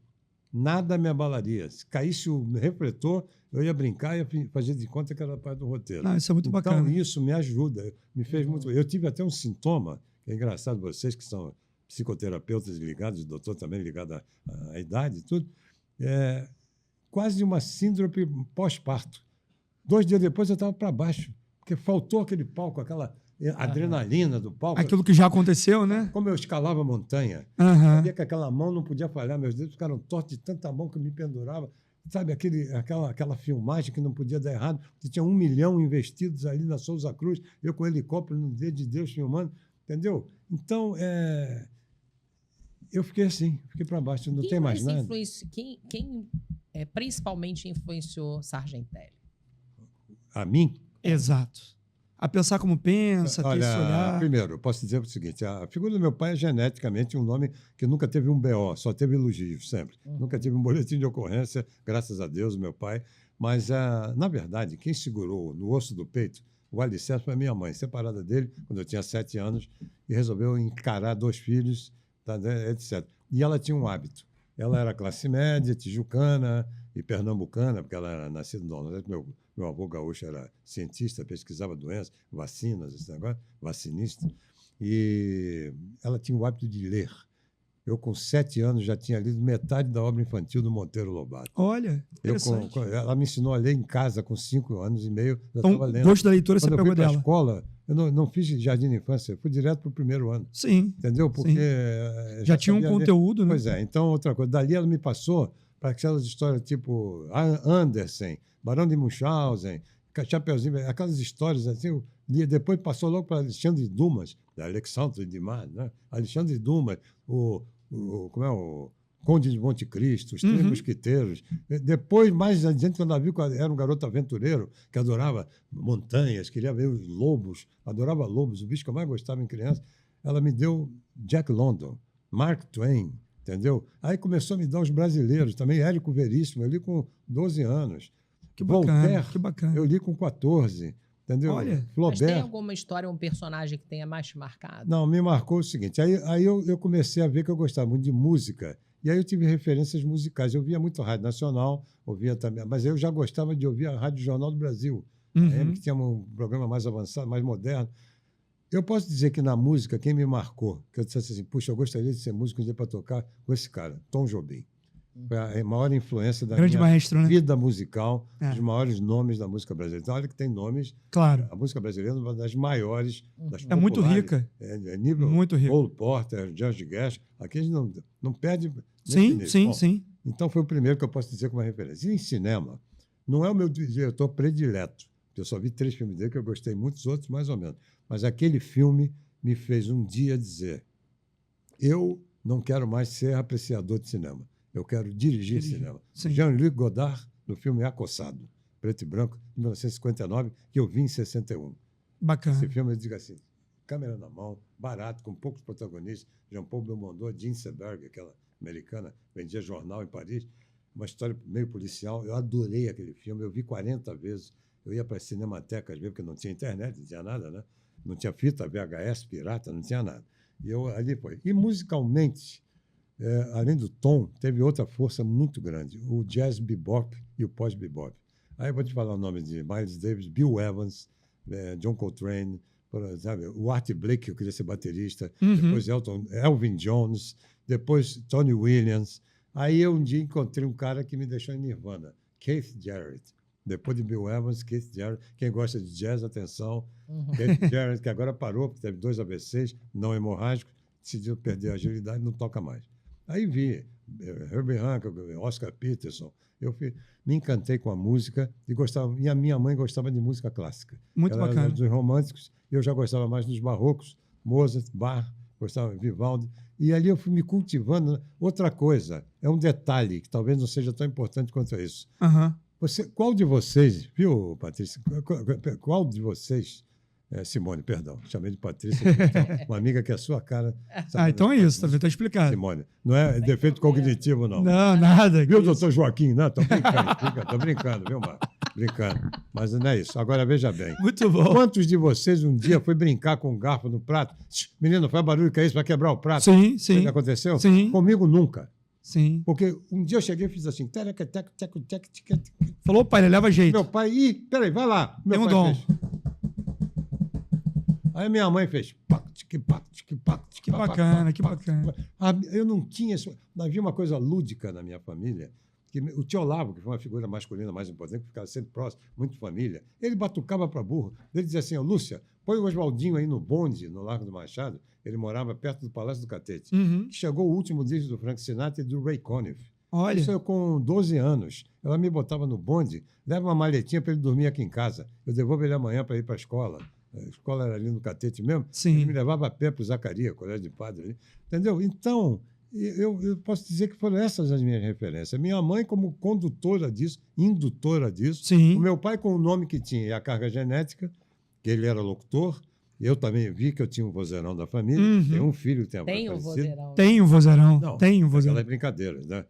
Nada me abalaria. Se caísse o refletor, eu ia brincar e ia fazer de conta que era parte do roteiro. Isso é muito bacana. Então, isso me ajuda. Me fez muito... Eu tive até um sintoma, que é engraçado, vocês que são psicoterapeutas ligados, doutor também ligado à idade e tudo, quase uma síndrome pós-parto. 2 dias depois eu estava para baixo, porque faltou aquele palco, aquela adrenalina do palco. Aquilo que já aconteceu, né? Como eu escalava a montanha, sabia que aquela mão não podia falhar, meus dedos ficaram tortos de tanta mão que eu me pendurava. Sabe, aquela filmagem que não podia dar errado, que tinha 1 milhão investidos ali na Souza Cruz, eu com o helicóptero no dedo de Deus filmando, entendeu? Então, eu fiquei assim, fiquei para baixo, não tem mais nada. Quem principalmente influenciou Sargentelli? A mim? Exato. A pensar como pensa, ter esse olhar. Primeiro, eu posso dizer o seguinte, a figura do meu pai é geneticamente um nome que nunca teve um BO, só teve elogios, sempre. Nunca teve um boletim de ocorrência, graças a Deus, meu pai. Mas, na verdade, quem segurou no osso do peito o alicerce foi a minha mãe, separada dele quando eu tinha 7 anos, e resolveu encarar 2 filhos, etc. E ela tinha um hábito. Ela era classe média, tijucana e pernambucana, porque ela era nascida no Nordeste. Meu avô gaúcho era cientista, pesquisava doenças, vacinas, esse negócio, vacinista. E ela tinha o hábito de ler. Eu, com 7 anos, já tinha lido metade da obra infantil do Monteiro Lobato. Olha, interessante. Ela me ensinou a ler em casa com 5 anos e meio. Então, o gosto da leitura você pegou dela. Quando eu fui para a escola, eu não fiz jardim de infância, eu fui direto para o 1º ano. Sim. Entendeu? Porque já tinha um conteúdo, ler. Né? Pois é. Então, outra coisa. Dali ela me passou para aquelas histórias tipo Andersen, Barão de Munchausen, Chapeuzinho, aquelas histórias assim. Depois passou logo para Alexandre Dumas, Alexandre Dumas, né? Alexandre Dumas, o Conde de Monte Cristo, os 3 Mosquiteiros. Depois, mais adiante, quando ela viu que era um garoto aventureiro, que adorava montanhas, queria ver os lobos, adorava lobos, o bicho que eu mais gostava em criança, ela me deu Jack London, Mark Twain, entendeu? Aí começou a me dar os brasileiros também, Érico Veríssimo, eu li com 12 anos. Que bacana, Voltaire, que bacana. Eu li com 14. Entendeu? Olha, Mas tem alguma história, um personagem que tenha mais te marcado? Não, me marcou o seguinte. Aí eu comecei a ver que eu gostava muito de música. E aí eu tive referências musicais. Eu via muito a Rádio Nacional, ouvia também, mas eu já gostava de ouvir a Rádio Jornal do Brasil, que tinha um programa mais avançado, mais moderno. Eu posso dizer que na música, quem me marcou, que eu disse assim, puxa, eu gostaria de ser músico um dia para tocar com esse cara, Tom Jobim. Foi a maior influência da minha maestro, vida musical, dos maiores nomes da música brasileira. Então, olha que tem nomes. Claro. A música brasileira é uma das maiores, das populares. É muito rica. É nível muito rica. Cole Porter, George Gershwin. Aqui a gente não perde. Sim. Então, foi o primeiro que eu posso dizer como referência. E em cinema, não é o meu diretor predileto. Eu só vi 3 filmes dele, que eu gostei, muitos outros, mais ou menos. Mas aquele filme me fez um dia dizer: eu não quero mais ser apreciador de cinema. Eu quero dirigir cinema. Jean-Luc Godard, no filme Acossado, preto e branco, de 1959, que eu vi em 61. Bacana. Esse filme, eu digo assim, câmera na mão, barato, com poucos protagonistas. Jean-Paul Belmondo, Jean Seberg, aquela americana, vendia jornal em Paris. Uma história meio policial. Eu adorei aquele filme, eu vi 40 vezes. Eu ia para as cinematecas ver, porque não tinha internet, não tinha nada, né? Não tinha fita, VHS, pirata, não tinha nada. E eu ali foi. E musicalmente, além do tom, teve outra força muito grande, o jazz bebop e o pós-bebop. Aí eu vou te falar o nome de Miles Davis, Bill Evans, John Coltrane, sabe? O Art Blakey, que eu queria ser baterista, depois Elvin Jones, depois Tony Williams. Aí eu um dia encontrei um cara que me deixou em Nirvana, Keith Jarrett. Depois de Bill Evans, Keith Jarrett. Quem gosta de jazz, atenção. Keith Jarrett, que agora parou, porque teve 2 AVCs, não hemorrágicos, decidiu perder a agilidade, não toca mais. Aí vi Herbie Hancock, Oscar Peterson. Eu me encantei com a música e gostava. E a minha mãe gostava de música clássica. Muito Ela bacana. Era dos românticos, eu já gostava mais dos barrocos, Mozart, Bach, gostava de Vivaldi. E ali eu fui me cultivando. Outra coisa, é um detalhe que talvez não seja tão importante quanto isso. Qual de vocês, viu, Patrícia? Qual de vocês, Simone, perdão, chamei de Patrícia, uma amiga que é a sua cara. Então é isso, está explicado. Simone, não é defeito cognitivo, não. Não, nada. Viu, doutor Joaquim? Não, tô brincando, viu, Marco? Brincando. Mas não é isso. Agora, veja bem. Muito bom. Quantos de vocês um dia foi brincar com um garfo no prato? Menino, faz barulho que é isso, vai quebrar o prato? Sim. Isso que aconteceu? Sim. Comigo nunca. Sim. Porque um dia eu cheguei e fiz assim. Falou, pai, ele leva jeito. Meu pai, peraí, vai lá. Meu Tem um pai dom. fez. Aí minha mãe fez. Que bacana, que bacana. Eu não tinha isso. Havia uma coisa lúdica na minha família. Que o tio Olavo, que foi uma figura masculina mais importante, que ficava sempre próximo, muito família, ele batucava para burro. Ele dizia assim: Lúcia, põe o Oswaldinho aí no bonde, no Largo do Machado. Ele morava perto do Palácio do Catete. Chegou o último disco do Frank Sinatra e do Ray Conniff. Olha. Isso eu com 12 anos. Ela me botava no bonde, leva uma maletinha para ele dormir aqui em casa. Eu devolvo ele amanhã para ir para a escola. A escola era ali no Catete mesmo. Sim. Ele me levava a pé para o Zacaria, colégio de padre ali. Entendeu? Então, eu posso dizer que foram essas as minhas referências. Minha mãe como condutora disso, indutora disso. Sim. O meu pai com o nome que tinha e a carga genética, que ele era locutor. Eu também vi que eu tinha um vozeirão da família. Tem um filho que tem a voz parecida. Vozeirão. Tem um vozeirão. Não, tem um vozeirão. Aquelas brincadeiras, né?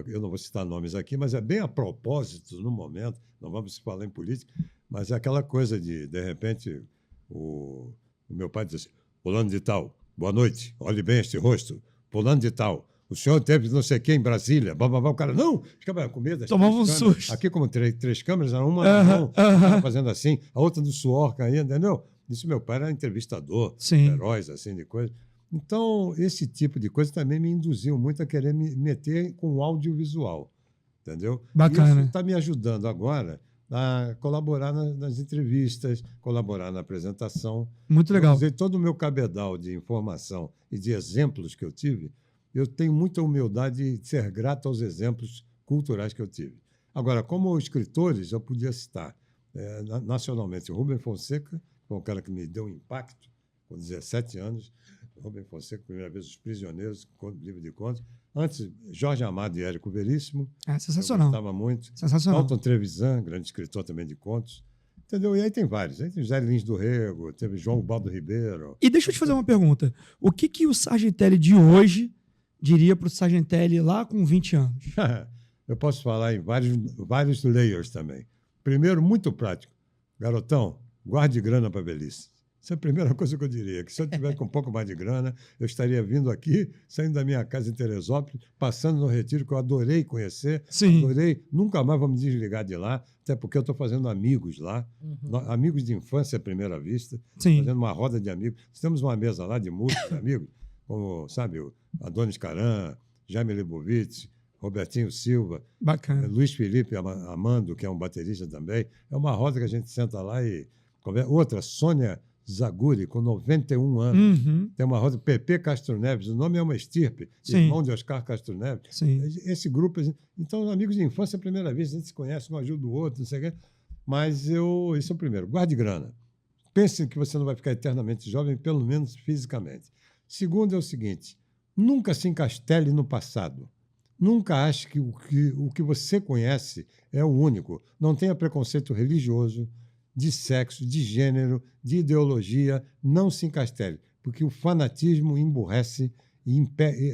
Eu não vou citar nomes aqui, mas é bem a propósito no momento. Não vamos falar em política, mas é aquela coisa de repente, o meu pai diz assim: fulano de tal, boa noite, olhe bem este rosto. Fulano de tal, o senhor teve não sei quem em Brasília. O cara, não, ficava com medo. Tomava um susto. Aqui, como 3 câmeras, uma na mão, fazendo assim, a outra do suor caindo, entendeu? Isso meu pai era entrevistador, heróis, assim, de coisa. Então, esse tipo de coisa também me induziu muito a querer me meter com o audiovisual, entendeu? Bacana. Isso está me ajudando agora a colaborar nas entrevistas, colaborar na apresentação. Muito legal. Dizer, todo o meu cabedal de informação e de exemplos que eu tive, eu tenho muita humildade de ser grato aos exemplos culturais que eu tive. Agora, como escritores, eu podia citar nacionalmente o Rubem Fonseca, foi um cara que me deu um impacto com 17 anos. Rubem Fonseca, primeira vez, Os Prisioneiros, livro de contos. Antes, Jorge Amado e Érico Veríssimo. Sensacional. Eu gostava muito. Sensacional. Alton Trevisan, grande escritor também de contos. Entendeu? E aí tem vários. Aí tem José Lins do Rego, teve João Baldo Ribeiro. E deixa eu te fazer uma pergunta. O que o Sargentelli de hoje diria para o Sargentelli lá com 20 anos? Eu posso falar em vários layers também. Primeiro, muito prático. Garotão, guarde grana para a velhice. Essa é a primeira coisa que eu diria, que se eu tivesse com um pouco mais de grana, eu estaria vindo aqui, saindo da minha casa em Teresópolis, passando no Retiro, que eu adorei conhecer, adorei, nunca mais vou me desligar de lá, até porque eu estou fazendo amigos lá, amigos de infância à primeira vista, fazendo uma roda de amigos. Temos uma mesa lá de músicos, amigos, como, sabe, o Adonis Caran, Jaime Lebovitz, Robertinho Silva, Luiz Felipe Amando, que é um baterista também. É uma roda que a gente senta lá e conversa. Outra, Sônia Zaguri, com 91 anos. Tem uma roda, Pepe Castro Neves, o nome é uma estirpe, irmão de Oscar Castro Neves. Esse grupo, então, amigos de infância, a primeira vez, a gente se conhece, um ajuda o outro, não sei o quê. Mas isso é o primeiro, guarde grana. Pense que você não vai ficar eternamente jovem, pelo menos fisicamente. Segundo é o seguinte, nunca se encastele no passado. Nunca ache que o que você conhece é o único. Não tenha preconceito religioso, de sexo, de gênero, de ideologia. Não se encastele, porque o fanatismo emburrece e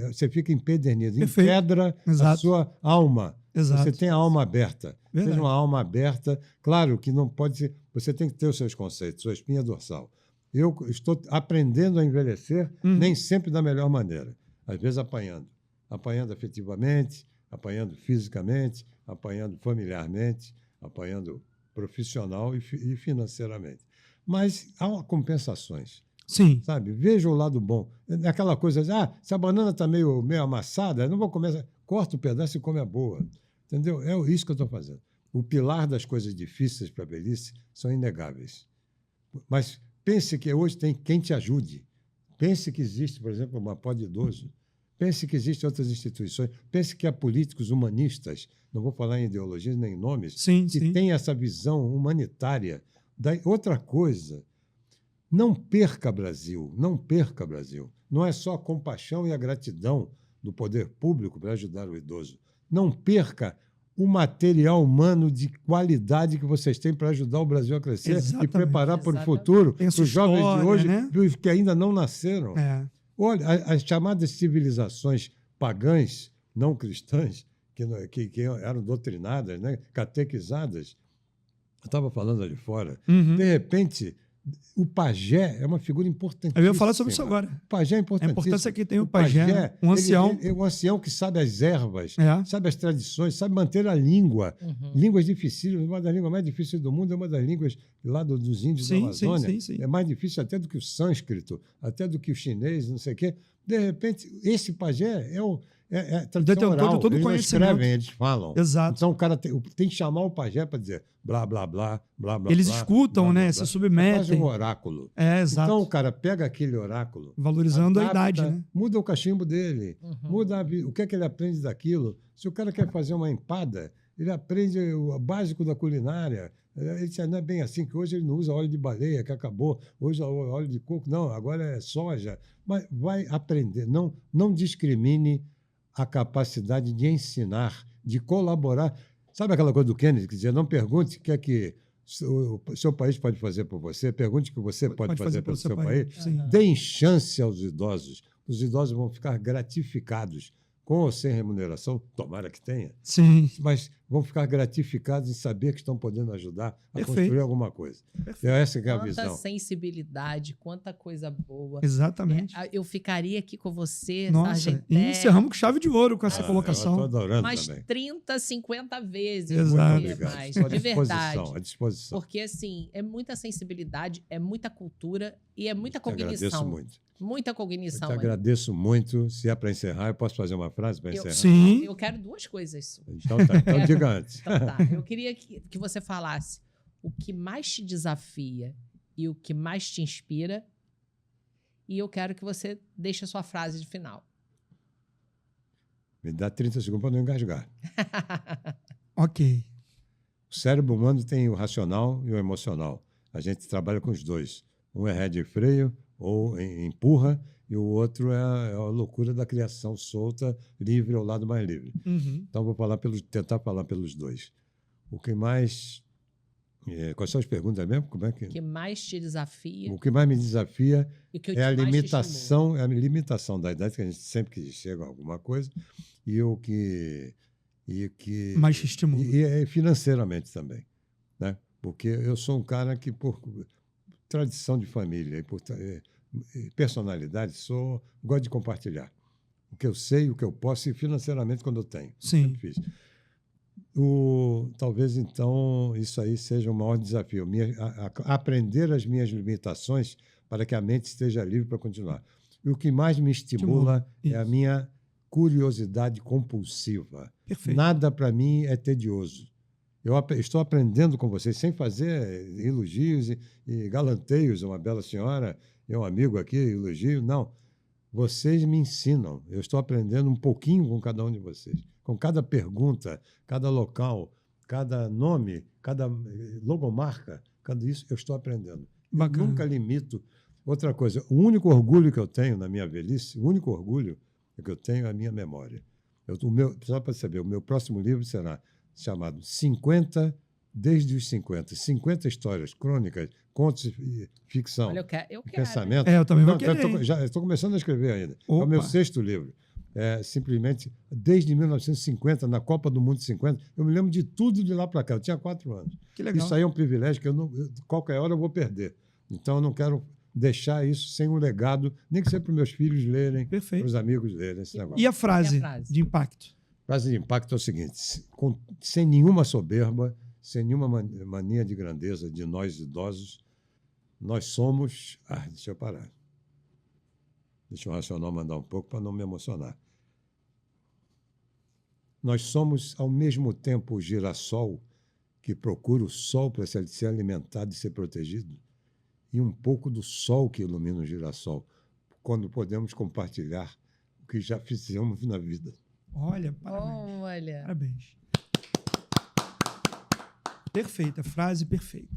você fica empedernido, empedra a sua alma. Você tem a alma aberta. Seja uma alma aberta. Claro que não pode ser... Você tem que ter os seus conceitos, sua espinha dorsal. Eu estou aprendendo a envelhecer, nem sempre da melhor maneira. Às vezes apanhando. Apanhando afetivamente, apanhando fisicamente, apanhando familiarmente, apanhando profissional e financeiramente. Mas há compensações. Sim. Sabe? Veja o lado bom. Aquela coisa de, se a banana está meio amassada, eu não vou comer, corta o pedaço e come a boa. Entendeu? É isso que eu estou fazendo. O pilar das coisas difíceis para a velhice são inegáveis. Mas pense que hoje tem quem te ajude. Pense que existe, por exemplo, uma pó de idoso. Pense que existem outras instituições. Pense que há políticos humanistas, não vou falar em ideologias nem em nomes, que têm essa visão humanitária. Outra coisa, não perca Brasil, não perca Brasil. Não é só a compaixão e a gratidão do poder público para ajudar o idoso. Não perca o material humano de qualidade que vocês têm para ajudar o Brasil a crescer e preparar para o futuro, para os jovens de hoje, né? Que ainda não nasceram. Olha, as chamadas civilizações pagãs, não cristãs, que eram doutrinadas, né, catequizadas, eu estava falando ali fora, de repente, o pajé é uma figura importantíssima. Eu ia falar sobre isso agora. O pajé é importantíssimo. A importância que tem o pajé, um ancião. Um ancião que sabe as ervas, sabe as tradições, sabe manter a língua. Línguas difíceis, uma das línguas mais difíceis do mundo é uma das línguas lá dos índios da Amazônia. Sim. É mais difícil até do que o sânscrito, até do que o chinês, não sei o quê. De repente, esse pajé é tradição oral. Todo eles não escrevem, eles falam. Exato. Então o cara tem que chamar o pajé para dizer blá, blá, blá, blá, blá. Eles escutam, blá, né? Blá, se submetem. É quase um oráculo. Exato. Então o cara pega aquele oráculo. Valorizando adapta, a idade, né? Muda o cachimbo dele. Muda o que é que ele aprende daquilo. Se o cara quer fazer uma empada, ele aprende o básico da culinária. Ele diz, não é bem assim, que hoje ele não usa óleo de baleia, que acabou. Hoje óleo de coco. Não, agora é soja. Mas vai aprender. Não discrimine a capacidade de ensinar, de colaborar. Sabe aquela coisa do Kennedy, que dizia, não pergunte o que é que o seu país pode fazer por você, pergunte o que você pode fazer pelo seu país. Deem chance aos idosos. Os idosos vão ficar gratificados, com ou sem remuneração, tomara que tenha, mas vão ficar gratificados em saber que estão podendo ajudar a construir alguma coisa. Essa que é a visão. Quanta sensibilidade, quanta coisa boa. Exatamente. Eu ficaria aqui com você, Nossa, e encerramos com chave de ouro com essa colocação. Eu estou adorando mais também. 30, 50 vezes. Exato. Mais, de verdade. À disposição. Porque, assim, é muita sensibilidade, é muita cultura e é muita cognição. Agradeço muito. Muita cognição. Eu te agradeço muito. Se é para encerrar, eu posso fazer uma frase para encerrar? Sim. Eu quero duas coisas. Então tá. Então diga antes. Então tá. Eu queria que você falasse o que mais te desafia e o que mais te inspira. E eu quero que você deixe a sua frase de final. Me dá 30 segundos para não engasgar. Ok. O cérebro humano tem o racional e o emocional. A gente trabalha com os dois. Um é rédea e freio, ou empurra, e o outro é a loucura da criação solta, livre, ao lado mais livre. Então, vou tentar falar pelos dois. O que mais... quais são as perguntas mesmo? Como é que... O que mais te desafia? O que mais me desafia é a limitação da idade, que a gente sempre que chega a alguma coisa, e o que mais te estimula. E financeiramente também. Né? porque eu sou um cara que, por tradição de família e por personalidade, gosto de compartilhar o que eu sei, o que eu posso e financeiramente quando eu tenho. Sim. É difícil. Talvez, então, isso aí seja o maior desafio, aprender as minhas limitações para que a mente esteja livre para continuar. E o que mais me estimula é a minha curiosidade compulsiva. Perfeito. Nada para mim é tedioso. Eu estou aprendendo com vocês, sem fazer elogios e galanteios, uma bela senhora e um amigo aqui, elogio. Não. Vocês me ensinam. Eu estou aprendendo um pouquinho com cada um de vocês. Com cada pergunta, cada local, cada nome, cada logomarca, cada isso, eu estou aprendendo. Bacana. Eu nunca limito. Outra coisa, o único orgulho que eu tenho na minha velhice, o único orgulho que eu tenho é a minha memória. Só para saber, o meu próximo livro será chamado 50, desde os 50. 50 histórias, crônicas, contos e ficção. Olha, eu quero. Pensamento. Eu também vou querer. Estou começando a escrever ainda. Opa. É o meu 6º livro. Simplesmente, desde 1950, na Copa do Mundo 50, eu me lembro de tudo de lá para cá. Eu tinha 4 anos. Que legal. Isso aí é um privilégio que qualquer hora eu vou perder. Então, eu não quero deixar isso sem um legado, nem que seja para os meus filhos lerem, para os amigos lerem esse negócio. E a frase de impacto? A frase de impacto é o seguinte, sem nenhuma soberba, sem nenhuma mania de grandeza de nós idosos, nós somos... deixa eu parar. Deixa o racional mandar um pouco para não me emocionar. Nós somos, ao mesmo tempo, o girassol que procura o sol para ser alimentado e ser protegido, e um pouco do sol que ilumina o girassol, quando podemos compartilhar o que já fizemos na vida. Olha, parabéns. Olha. Parabéns. Perfeita, frase perfeita.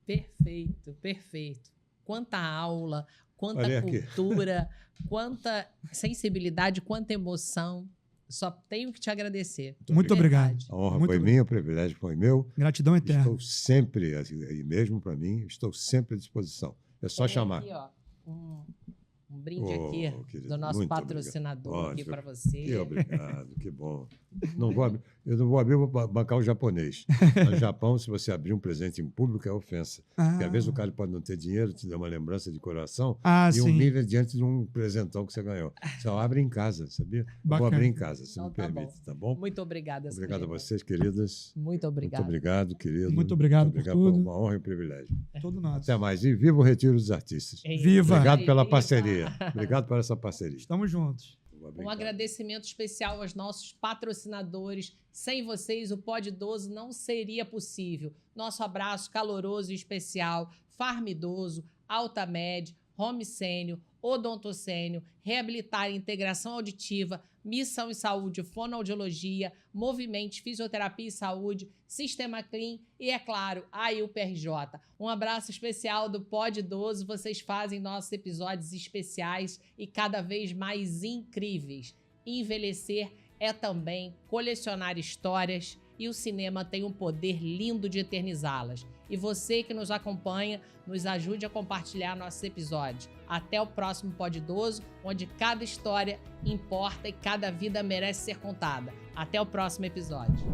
Perfeito, perfeito. Quanta aula, quanta cultura, quanta sensibilidade, quanta emoção. Só tenho que te agradecer. Muito obrigado. A honra foi minha, o privilégio foi meu. Gratidão eterna. Estou sempre, e mesmo para mim, estou sempre à disposição. É só chamar. Aqui, ó, um brinde aqui do nosso patrocinador aqui para você. Que obrigado, que bom. Eu não vou abrir para bancar o japonês. No Japão, se você abrir um presente em público, é ofensa. Porque às vezes o cara pode não ter dinheiro, te dá uma lembrança de coração e humilha diante de um presentão que você ganhou. Só abre em casa, sabia? Vou abrir em casa, se me permite, tá bom? Muito obrigada. Obrigado a vocês, queridas. Muito obrigado. Muito obrigado, querido. Muito obrigado por tudo. Foi uma honra e um privilégio. Todo nosso. Até mais. E viva o Retiro dos Artistas. Viva! Obrigado pela parceria. Obrigado por essa parceria. Estamos juntos. Um agradecimento especial aos nossos patrocinadores. Sem vocês, o Pod Idoso não seria possível. Nosso abraço caloroso e especial. Farm Idoso, Altamed, Home Sênior, Odontocênio, Reabilitar e Integração Auditiva, Missão e Saúde, Fonoaudiologia, Movimentos, Fisioterapia e Saúde, Sistema Clean e, é claro, a UPRJ. Um abraço especial do Pod Idoso. Vocês fazem nossos episódios especiais e cada vez mais incríveis. Envelhecer é também colecionar histórias e o cinema tem um poder lindo de eternizá-las. E você que nos acompanha, nos ajude a compartilhar nossos episódios. Até o próximo Pod Idoso, onde cada história importa e cada vida merece ser contada. Até o próximo episódio.